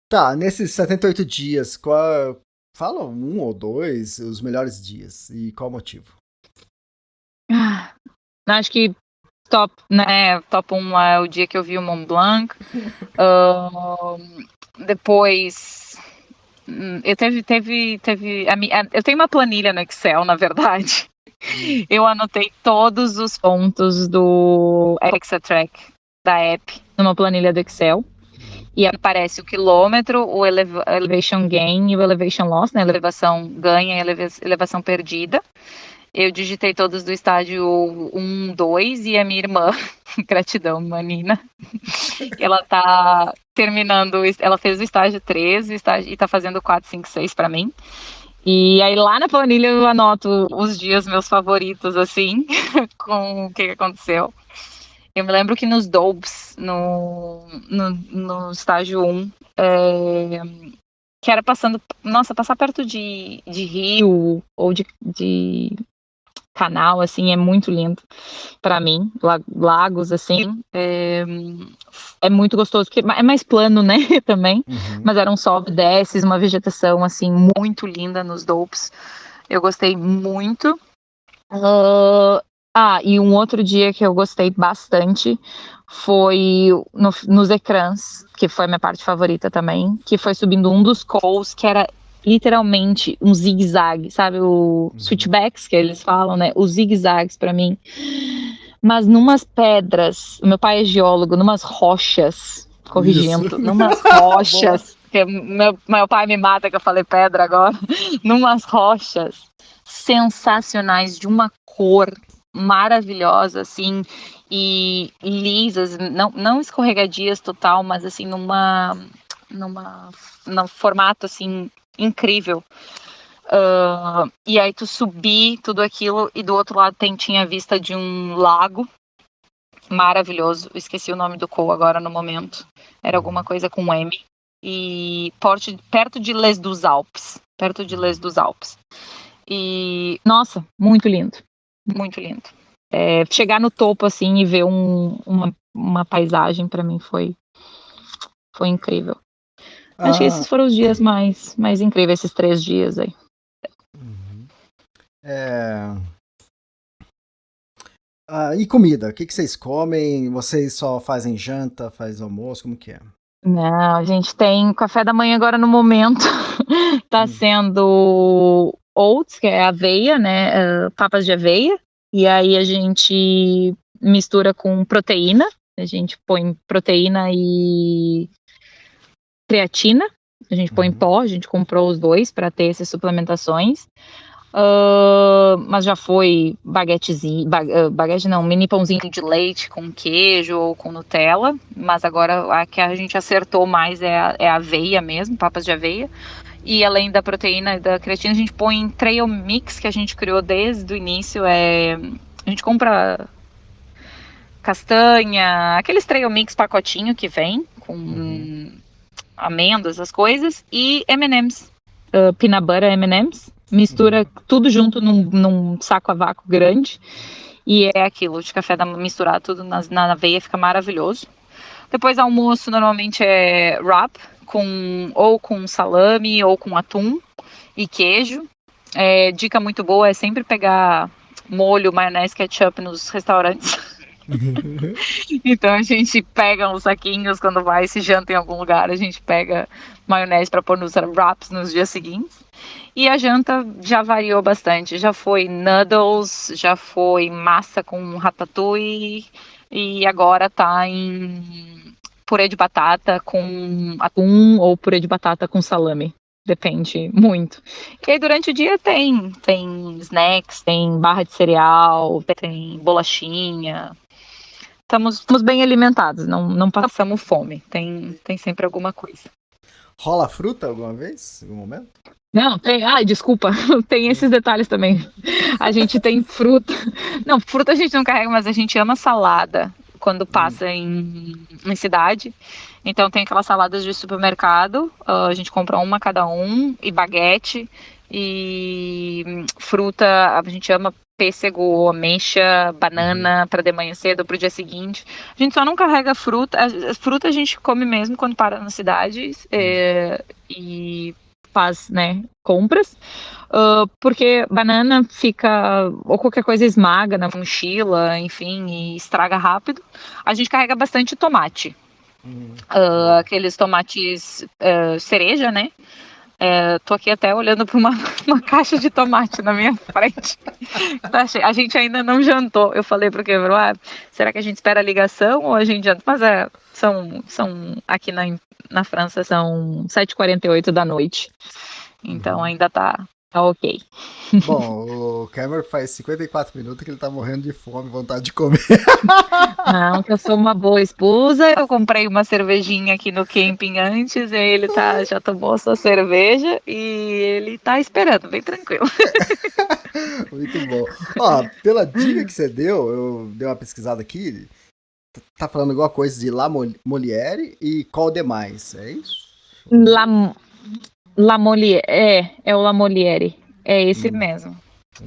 Tá, nesses 78 dias, fala um ou dois os melhores dias e qual o motivo? Acho que top 1 é o dia que eu vi o Mont Blanc. Depois, eu tenho uma planilha no Excel, na verdade, Eu anotei todos os pontos do Exatrack da app numa planilha do Excel. E aparece o quilômetro, o elevation gain e o elevation loss, né? Elevação ganha e elevação perdida. Eu digitei todos do estágio 1, 2 e a minha irmã, gratidão, Manina, ela tá terminando, ela fez o estágio 3 e tá fazendo 4, 5, 6 para mim. E aí lá na planilha eu anoto os dias meus favoritos, assim, com o que aconteceu. Eu me lembro que nos Dobes, no estágio 1, que era passar perto de rio ou de canal, assim, é muito lindo para mim. Lagos, assim, é muito gostoso, porque é mais plano, né, também. Mas eram sobe e desces, uma vegetação, assim, muito linda nos Dobes. Eu gostei muito. E um outro dia que eu gostei bastante foi nos ecrãs, que foi a minha parte favorita também, que foi subindo um dos cols, que era literalmente um zigue-zague, sabe? O switchbacks que eles falam, né? Os zigue-zagues pra mim. Mas numas pedras, meu pai é geólogo, numas rochas, corrigindo, numas rochas, que meu pai me mata que eu falei pedra agora, numas rochas sensacionais, de uma cor maravilhosa, assim, e lisas, não escorregadias total, mas assim, num formato, assim, incrível. E aí tu subir tudo aquilo, e do outro lado tinha a vista de um lago maravilhoso, esqueci o nome do cou agora no momento, era alguma coisa com M, e perto de Les dos Alpes, e, nossa, muito lindo, muito lindo. Chegar no topo, assim, e ver uma paisagem, para mim, foi incrível. Acho que esses foram os dias mais incríveis, esses 3 dias aí. E comida? O que vocês comem? Vocês só fazem janta, fazem almoço? Como que é? Não, a gente tem café da manhã agora no momento. Tá sendo oats, que é aveia, né? Papas de aveia. E aí a gente mistura com proteína. A gente põe proteína e creatina. A gente põe em pó, a gente comprou os dois para ter essas suplementações. Mas já foi baguete não, mini pãozinho de leite com queijo ou com Nutella, mas agora a que a gente acertou mais é a aveia mesmo, papas de aveia. E além da proteína e da creatina, a gente põe em trail mix, que a gente criou desde o início. A gente compra castanha, aqueles trail mix pacotinho que vem com amêndoas, as coisas, e M&M's, peanut butter M&M's. Mistura tudo junto num saco a vácuo grande. E é aquilo, de café da manhã, misturar tudo na aveia, fica maravilhoso. Depois almoço, normalmente é wrap, ou com salame, ou com atum e queijo. Dica muito boa é sempre pegar molho, maionese, ketchup nos restaurantes. Então a gente pega uns saquinhos quando vai se janta em algum lugar, a gente pega maionese para pôr nos wraps nos dias seguintes. E a janta já variou bastante, já foi noodles, já foi massa com ratatouille e agora tá em purê de batata com atum ou purê de batata com salame. Depende muito. E aí durante o dia tem snacks, tem barra de cereal, tem bolachinha. Estamos bem alimentados, não passamos fome. Tem sempre alguma coisa. Rola fruta alguma vez? Em algum momento? Não, tem. Ai, desculpa, tem esses detalhes também. A gente tem fruta. Não, fruta a gente não carrega, mas a gente ama salada quando passa em cidade. Então tem aquelas saladas de supermercado, a gente compra uma cada um, e baguete, e fruta, a gente ama pêssego, ameixa, banana para de manhã cedo, para o dia seguinte. A gente só não carrega fruta. A fruta a gente come mesmo quando para na cidade e faz, né, compras. Porque banana fica, ou qualquer coisa esmaga na mochila, enfim, e estraga rápido. A gente carrega bastante tomate. Aqueles tomates cereja, né? Tô aqui até olhando para uma caixa de tomate na minha frente. A gente ainda não jantou. Eu falei pro Kevin, será que a gente espera a ligação ou a gente janta? Mas são aqui na França são 7h48 da noite. Então ainda tá ok. Bom, o Cameron faz 54 minutos que ele tá morrendo de fome, vontade de comer. Não, que eu sou uma boa esposa. Eu comprei uma cervejinha aqui no camping antes, e ele já tomou sua cerveja e ele tá esperando, bem tranquilo. Muito bom. Ó, pela dica que você deu, eu dei uma pesquisada aqui, tá falando igual coisa de La Molière e qual demais, é isso? La Molière, é o La Molière, é esse mesmo. Tá.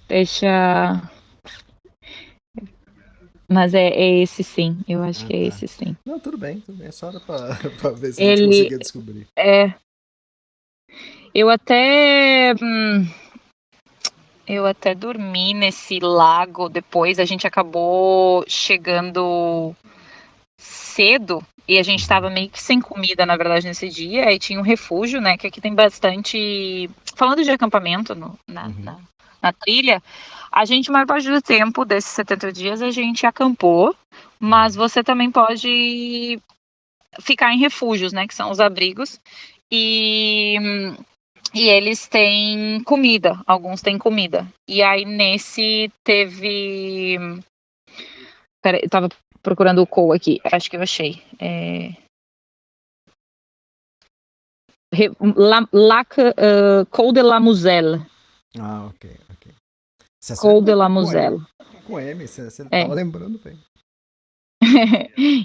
Deixa... Mas é esse sim, eu acho que é esse sim. Não, tudo bem, é só pra ver se a gente conseguia descobrir. Eu até dormi nesse lago depois, a gente acabou chegando cedo e a gente estava meio que sem comida, na verdade, nesse dia, aí tinha um refúgio, né, que aqui tem bastante... Falando de acampamento na trilha, a gente, a maior parte do tempo, desses 70 dias, a gente acampou, mas você também pode ficar em refúgios, né, que são os abrigos, e eles têm comida, alguns têm comida. E aí nesse teve... Peraí, eu tava procurando o Cou aqui, acho que eu achei. Col de la Moselle. Ah, ok. Col de la Moselle. Com M, você tava lembrando bem.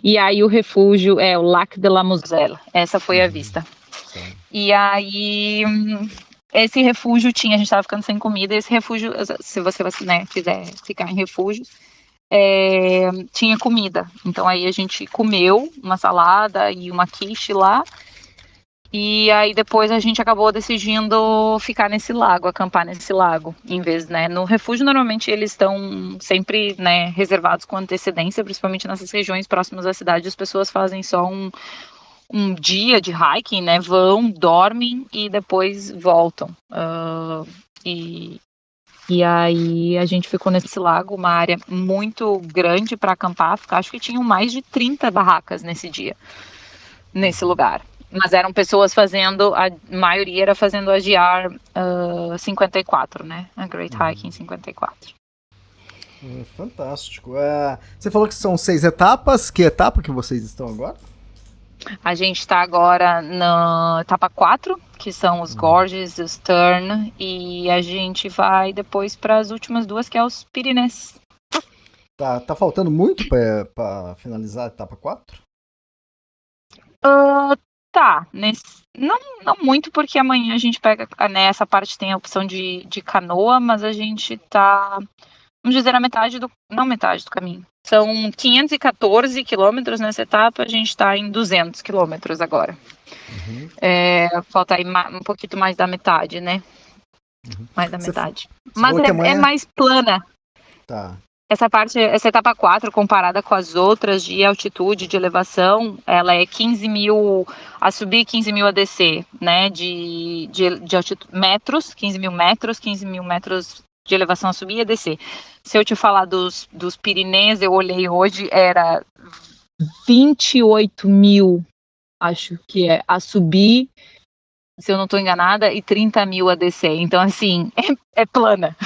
E aí o refúgio é o Lac de la Moselle. Essa foi a vista. Tá. E aí esse refúgio tinha, a gente tava ficando sem comida, esse refúgio, se você quiser ficar em refúgio, tinha comida. Então aí a gente comeu uma salada e uma quiche lá. E aí depois a gente acabou decidindo ficar nesse lago, acampar nesse lago, em vez, né? No refúgio normalmente eles estão sempre, né, reservados com antecedência, principalmente nessas regiões próximas à cidade, as pessoas fazem só um dia de hiking, né? Vão, dormem e depois voltam. E aí a gente ficou nesse lago, uma área muito grande para acampar, acho que tinham mais de 30 barracas nesse dia, nesse lugar. Mas eram pessoas fazendo, a maioria era fazendo a GR 54, né? A Great Hiking 54. Fantástico. Você falou que são 6 etapas. Que etapa que vocês estão agora? A gente está agora na etapa 4, que são os Gorges, os Turn, e a gente vai depois para as últimas 2, que é os Pyrenees. Tá faltando muito para finalizar a etapa 4? Tá, não muito, porque amanhã a gente pega, né, essa parte tem a opção de canoa, mas a gente tá, vamos dizer, não metade do caminho. São 514 quilômetros nessa etapa, a gente tá em 200 quilômetros agora. Falta aí um pouquinho mais da metade, né? Mais da metade. Mas é mais plana. Tá. Essa etapa 4, comparada com as outras de altitude, de elevação, ela é 15 mil a subir, 15 mil a descer, né? De altitude, metros, 15 mil metros de elevação a subir e a descer. Se eu te falar dos Pirineus, eu olhei hoje, era 28 mil, acho que é, a subir, se eu não estou enganada, e 30 mil a descer. Então, assim, é plana.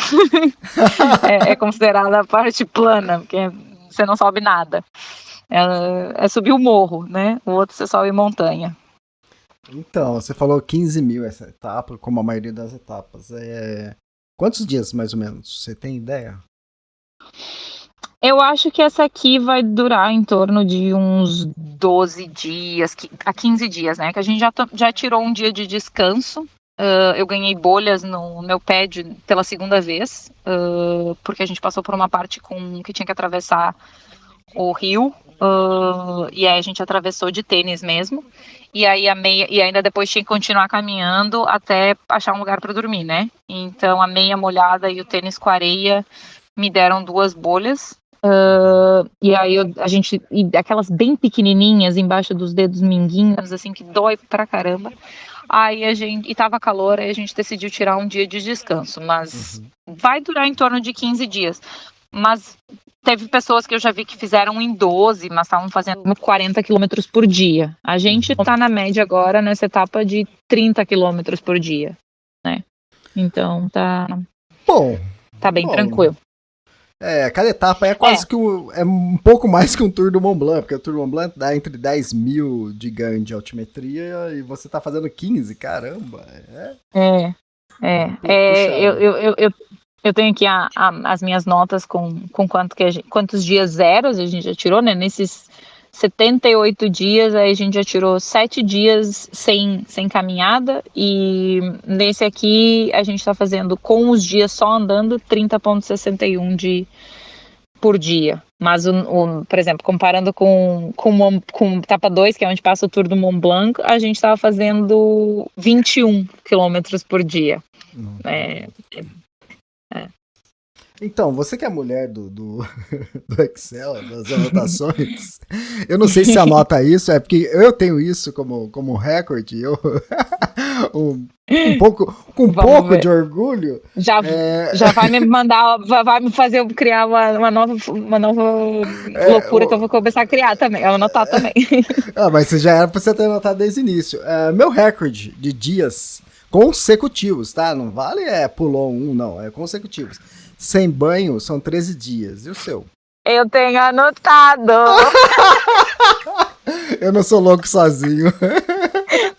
É considerada a parte plana, porque você não sobe nada. É subir o morro, né? O outro você sobe montanha. Então, você falou 15 mil essa etapa, como a maioria das etapas. Quantos dias, mais ou menos? Você tem ideia? Eu acho que essa aqui vai durar em torno de uns 12 dias, a 15 dias, né? Que a gente já tirou um dia de descanso. Eu ganhei bolhas no meu pé pela segunda vez, porque a gente passou por uma parte que tinha que atravessar o rio, e aí a gente atravessou de tênis mesmo. E aí e ainda depois tinha que continuar caminhando até achar um lugar para dormir, né? Então a meia molhada e o tênis com areia me deram 2 bolhas. E aí aquelas bem pequenininhas embaixo dos dedos minguinhos, assim, que dói pra caramba. Aí e tava calor, aí a gente decidiu tirar um dia de descanso, mas vai durar em torno de 15 dias. Mas teve pessoas que eu já vi que fizeram em 12, mas estavam fazendo 40 quilômetros por dia. A gente tá na média agora nessa etapa de 30 quilômetros por dia, né? Então tá Bom, bem tranquilo. Cada etapa é quase que um pouco mais que um Tour do Mont Blanc, porque o Tour do Mont Blanc dá entre 10 mil de ganho de altimetria e você tá fazendo 15, caramba. Eu tenho aqui as minhas notas com quantos dias zeros a gente já tirou, né? Nesses 78 dias, aí a gente já tirou 7 dias sem caminhada, e nesse aqui a gente está fazendo com os dias só andando 30,61 por dia. Mas, por exemplo, comparando com etapa 2, que é onde passa o Tour do Mont Blanc, a gente estava fazendo 21 quilômetros por dia. Então, você que é mulher do Excel, das anotações, eu não sei se anota isso, é porque eu tenho isso como recorde, com um pouco de orgulho. Já vai me mandar, vai me fazer eu criar uma nova loucura que eu vou começar a criar também, a anotar também. Mas já era pra você ter anotado desde o início. Meu recorde de dias consecutivos, tá? Não vale pulou um, não, é consecutivos. Sem banho são 13 dias. E o seu? Eu tenho anotado. Eu não sou louco sozinho.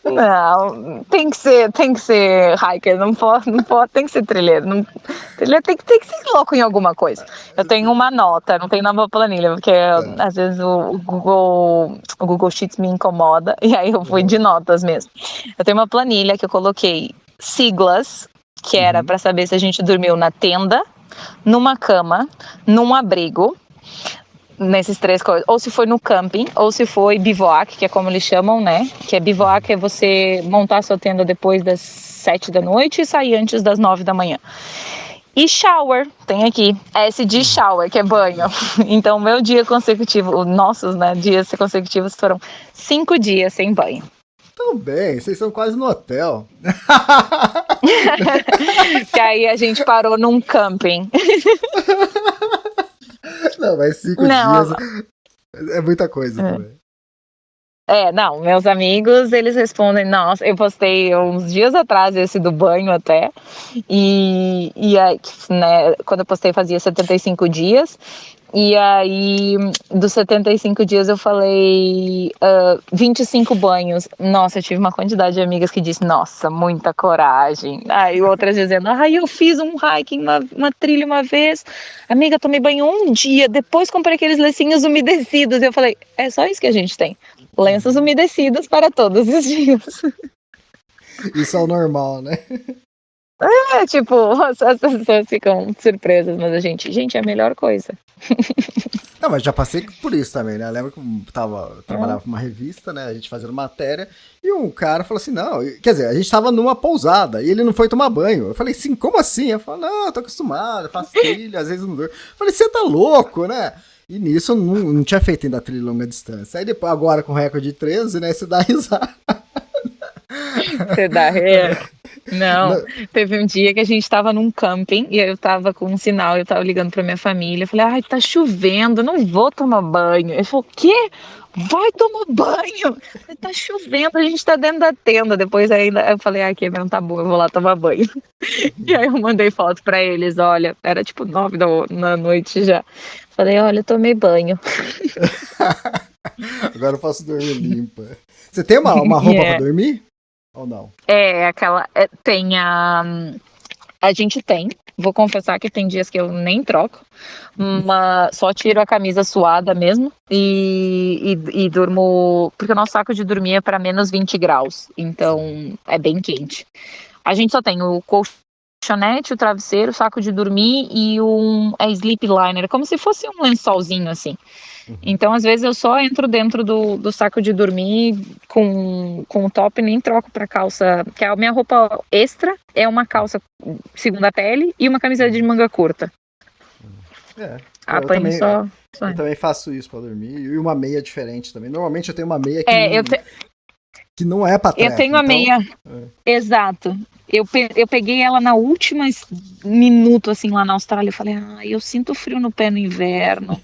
Não, tem que ser hiker, não pode, tem que ser trilheiro. Trilheiro tem que ser louco em alguma coisa. Eu tenho uma nota, não tenho nova planilha, porque às vezes o Google Sheets me incomoda, e aí eu fui de notas mesmo. Eu tenho uma planilha que eu coloquei siglas, que era para saber se a gente dormiu na tenda, numa cama, num abrigo, nesses 3 coisas, ou se foi no camping, ou se foi bivouac, que é como eles chamam, né? Que é bivouac, é você montar sua tenda depois das 7 da noite e sair antes das 9 da manhã. E shower, tem aqui, S de shower, que é banho. Então, meu dia consecutivo, nossos, né, dias consecutivos foram 5 dias sem banho. Tão bem, vocês são quase no hotel. Que aí a gente parou num camping. Não, mas 5 dias é muita coisa também. Não, meus amigos, eles respondem, nossa, eu postei uns dias atrás esse do banho até, e aí, né, quando eu postei fazia 75 dias, e aí dos 75 dias eu falei 25 banhos. Nossa, eu tive uma quantidade de amigas que disse, nossa, muita coragem. Aí outras dizendo, eu fiz um hiking, uma trilha uma vez, amiga, tomei banho um dia, depois comprei aqueles lencinhos umedecidos, e eu falei, é só isso que a gente tem. Lenços umedecidos para todos os dias. Isso é o normal, né? As pessoas ficam surpresas, mas gente, é a melhor coisa. Não, mas já passei por isso também, né? Eu lembro que eu trabalhava com uma revista, né? A gente fazendo matéria, e um cara falou assim, não, quer dizer, a gente tava numa pousada, e ele não foi tomar banho. Eu falei assim, como assim? Eu falei, não, eu tô acostumado, eu faço trilha, às vezes não durmo. Eu falei, você tá louco, né? E nisso eu não tinha feito ainda trilha longa distância. Aí depois, agora com recorde de 13, né, você dá risada. Você dá Não, teve um dia que a gente tava num camping e eu tava com um sinal, eu tava ligando pra minha família, eu falei, tá chovendo, não vou tomar banho. Ele falou, o quê? Vai tomar banho! Tá chovendo, a gente tá dentro da tenda. Depois ainda eu falei, aqui mesmo, tá bom, eu vou lá tomar banho. E aí eu mandei foto pra eles, olha, era tipo 9 da noite já. Falei, olha, eu tomei banho. Agora eu posso dormir limpa. Você tem uma roupa pra dormir? Ou não? Tem a gente tem. Vou confessar que tem dias que eu nem troco, mas só tiro a camisa suada mesmo e durmo, porque o nosso saco de dormir é para menos 20 graus, então é bem quente. A gente só tem o colchonete, o travesseiro, o saco de dormir e sleep liner, como se fosse um lençolzinho assim. Então, às vezes, eu só entro dentro do saco de dormir com o top, nem troco pra calça, que a minha roupa extra é uma calça segunda pele e uma camiseta de manga curta. Eu também faço isso pra dormir, e uma meia diferente também. Normalmente eu tenho uma meia que Que não é pra Eu trek, tenho a então... meia, exato. Eu peguei ela na última minuto, assim, lá na Austrália. Eu falei, eu sinto frio no pé no inverno.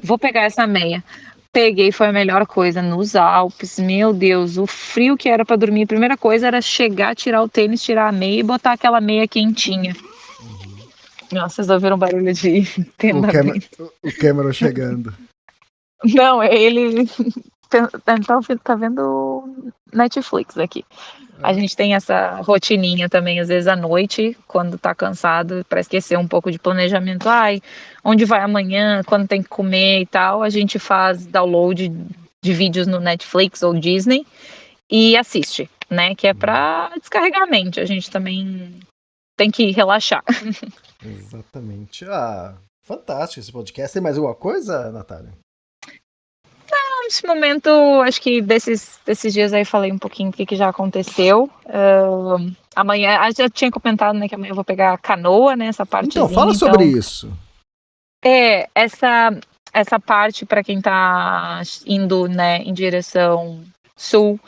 Vou pegar essa meia. Peguei, foi a melhor coisa. Nos Alpes, meu Deus, o frio que era pra dormir. A primeira coisa era chegar, tirar o tênis, tirar a meia e botar aquela meia quentinha. Nossa, vocês ouviram barulho de O, tenda Cam... bem. o Cameron chegando. Não, ele tá vendo Netflix aqui. A gente tem essa rotininha também, às vezes à noite, quando tá cansado, para esquecer um pouco de planejamento. Ai, onde vai amanhã, quando tem que comer e tal, a gente faz download de vídeos no Netflix ou Disney e assiste, né? Que é para descarregar a mente. A gente também tem que relaxar. Exatamente. Ah, fantástico esse podcast. Tem mais alguma coisa, Natália? Nesse momento, acho que desses dias aí falei um pouquinho do que já aconteceu. Amanhã, já tinha comentado, né, que amanhã eu vou pegar a canoa, né, essa Então, partezinha. fala sobre isso. Essa parte para quem está indo, né, em direção sul,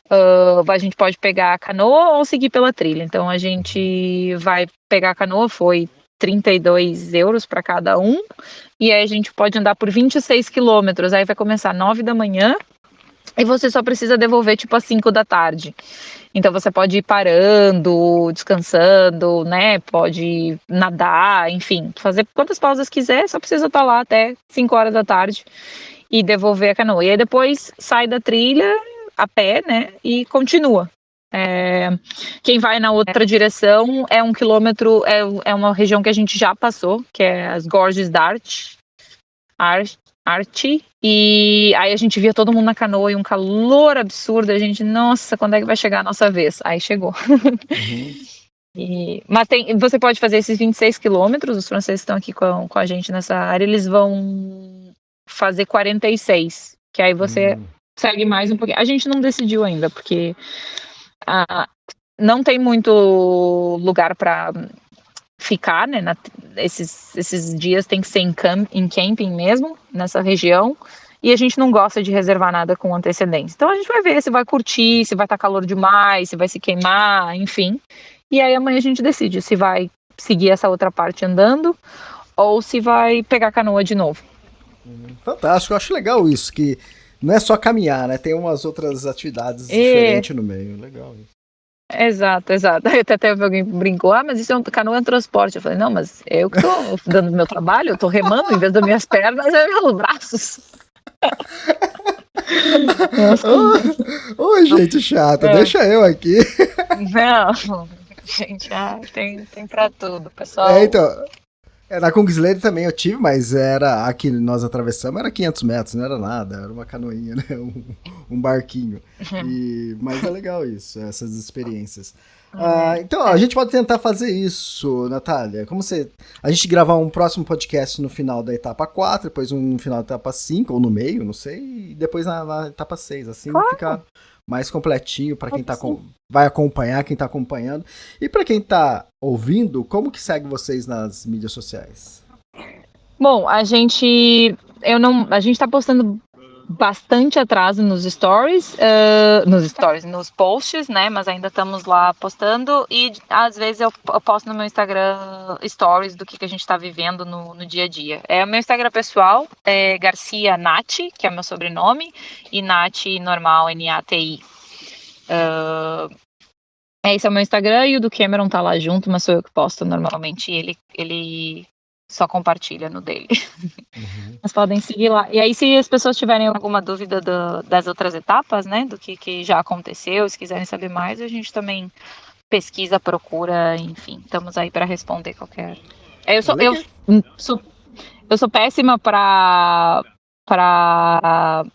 a gente pode pegar a canoa ou seguir pela trilha. Então a gente vai pegar a canoa, foi 32 euros para cada um, e aí a gente pode andar por 26 quilômetros. Aí vai começar às 9 da manhã e você só precisa devolver tipo às 5 da tarde. Então você pode ir parando, descansando, né? Pode nadar, enfim, fazer quantas pausas quiser, só precisa estar lá até 5 horas da tarde e devolver a canoa. E aí depois sai da trilha a pé, né? E continua. Quem vai na outra direção é 1 quilômetro, é uma região que a gente já passou, que é as Gorges d'Arche, e aí a gente via todo mundo na canoa e um calor absurdo, a gente, nossa, quando é que vai chegar a nossa vez? Aí chegou. Mas você pode fazer esses 26 quilômetros, os franceses estão aqui com a gente nessa área, eles vão fazer 46, que aí você segue mais um pouquinho. A gente não decidiu ainda, porque não tem muito lugar para ficar, né? Esses dias tem que ser em camping mesmo, nessa região. E a gente não gosta de reservar nada com antecedência. Então a gente vai ver se vai curtir, se vai estar calor demais, se vai se queimar, enfim. E aí amanhã a gente decide se vai seguir essa outra parte andando ou se vai pegar a canoa de novo. Fantástico, eu acho legal isso, que não é só caminhar, né? Tem umas outras atividades diferentes no meio. Legal isso. Exato. Aí até alguém brincou, mas isso canoa é um transporte. Eu falei, não, mas eu que tô dando meu trabalho, eu tô remando, em vez das minhas pernas, é meus braços. Ô, gente chata, deixa eu aqui. Não, gente, tem pra tudo, pessoal. Então, na Kungsleden também eu tive, mas era aqui nós atravessamos, era 500 metros, não era nada, era uma canoinha, né? Um barquinho. Mas é legal isso, essas experiências. Então, a gente pode tentar fazer isso, Natália. A gente gravar um próximo podcast no final da etapa 4, depois um no final da etapa 5, ou no meio, não sei, e depois na etapa 6. Assim fica mais completinho para quem vai acompanhar, quem tá acompanhando. E para quem tá ouvindo, como que segue vocês nas mídias sociais? Bom, a gente tá postando bastante atraso nos stories, nos posts, né? Mas ainda estamos lá postando e às vezes eu posto no meu Instagram stories do que a gente está vivendo no dia a dia. O meu Instagram pessoal é Garcia Nati, que é meu sobrenome, e Nati normal, Nati. Esse é o meu Instagram e o do Cameron tá lá junto, mas sou eu que posto normalmente e ele só compartilha no dele. Mas podem seguir lá. E aí, se as pessoas tiverem alguma dúvida das outras etapas, né, do que já aconteceu, se quiserem saber mais, a gente também pesquisa, procura, enfim, estamos aí para responder qualquer. Eu sou péssima para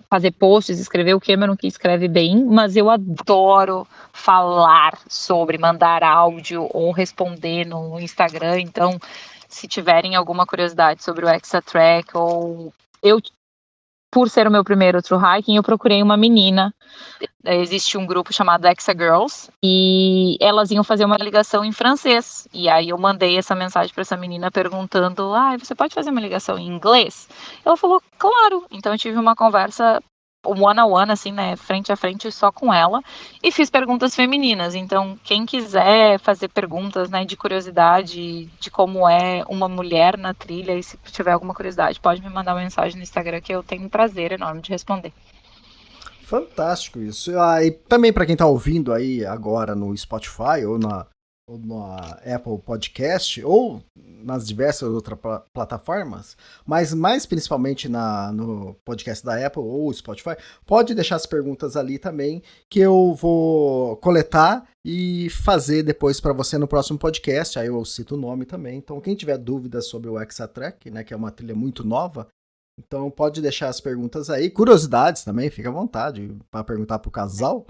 fazer posts, escrever. O Cameron que escreve bem, mas eu adoro falar sobre, mandar áudio ou responder no Instagram. Então, se tiverem alguma curiosidade sobre o Exatrack, ou por ser o meu primeiro true hiking, eu procurei uma menina. Existe um grupo chamado Exa Girls e elas iam fazer uma ligação em francês. E aí eu mandei essa mensagem para essa menina perguntando: você pode fazer uma ligação em inglês? Ela falou, claro. Então eu tive uma conversa one-on-one, assim, né, frente a frente só com ela, e fiz perguntas femininas. Então, quem quiser fazer perguntas, né, de curiosidade, de como é uma mulher na trilha, e se tiver alguma curiosidade, pode me mandar uma mensagem no Instagram que eu tenho um prazer enorme de responder. Fantástico isso. E também para quem está ouvindo aí agora no Spotify ou na Apple Podcast ou nas diversas outras plataformas, mas mais principalmente no podcast da Apple ou Spotify, pode deixar as perguntas ali também, que eu vou coletar e fazer depois para você no próximo podcast. Aí eu cito o nome também. Então, quem tiver dúvidas sobre o Exatrek, né, que é uma trilha muito nova, então pode deixar as perguntas aí, curiosidades também, fica à vontade para perguntar pro casal.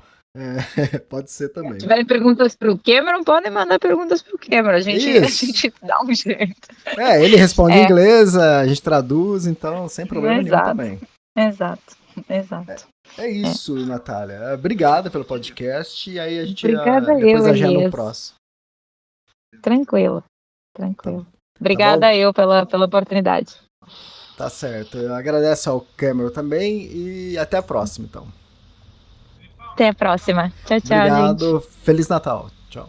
Pode ser também. Se tiverem perguntas para o Cameron, podem mandar perguntas para o Cameron. A gente dá um jeito. Ele responde em inglês, a gente traduz, então sem problema nenhum também. Exato. É isso, Natália. Obrigada pelo podcast. E aí a gente depois agenda no próximo. Tranquilo. Obrigada eu pela oportunidade. Tá certo. Eu agradeço ao Cameron também e até a próxima, então. Até a próxima. Tchau, Obrigado. gente. Feliz Natal. Tchau.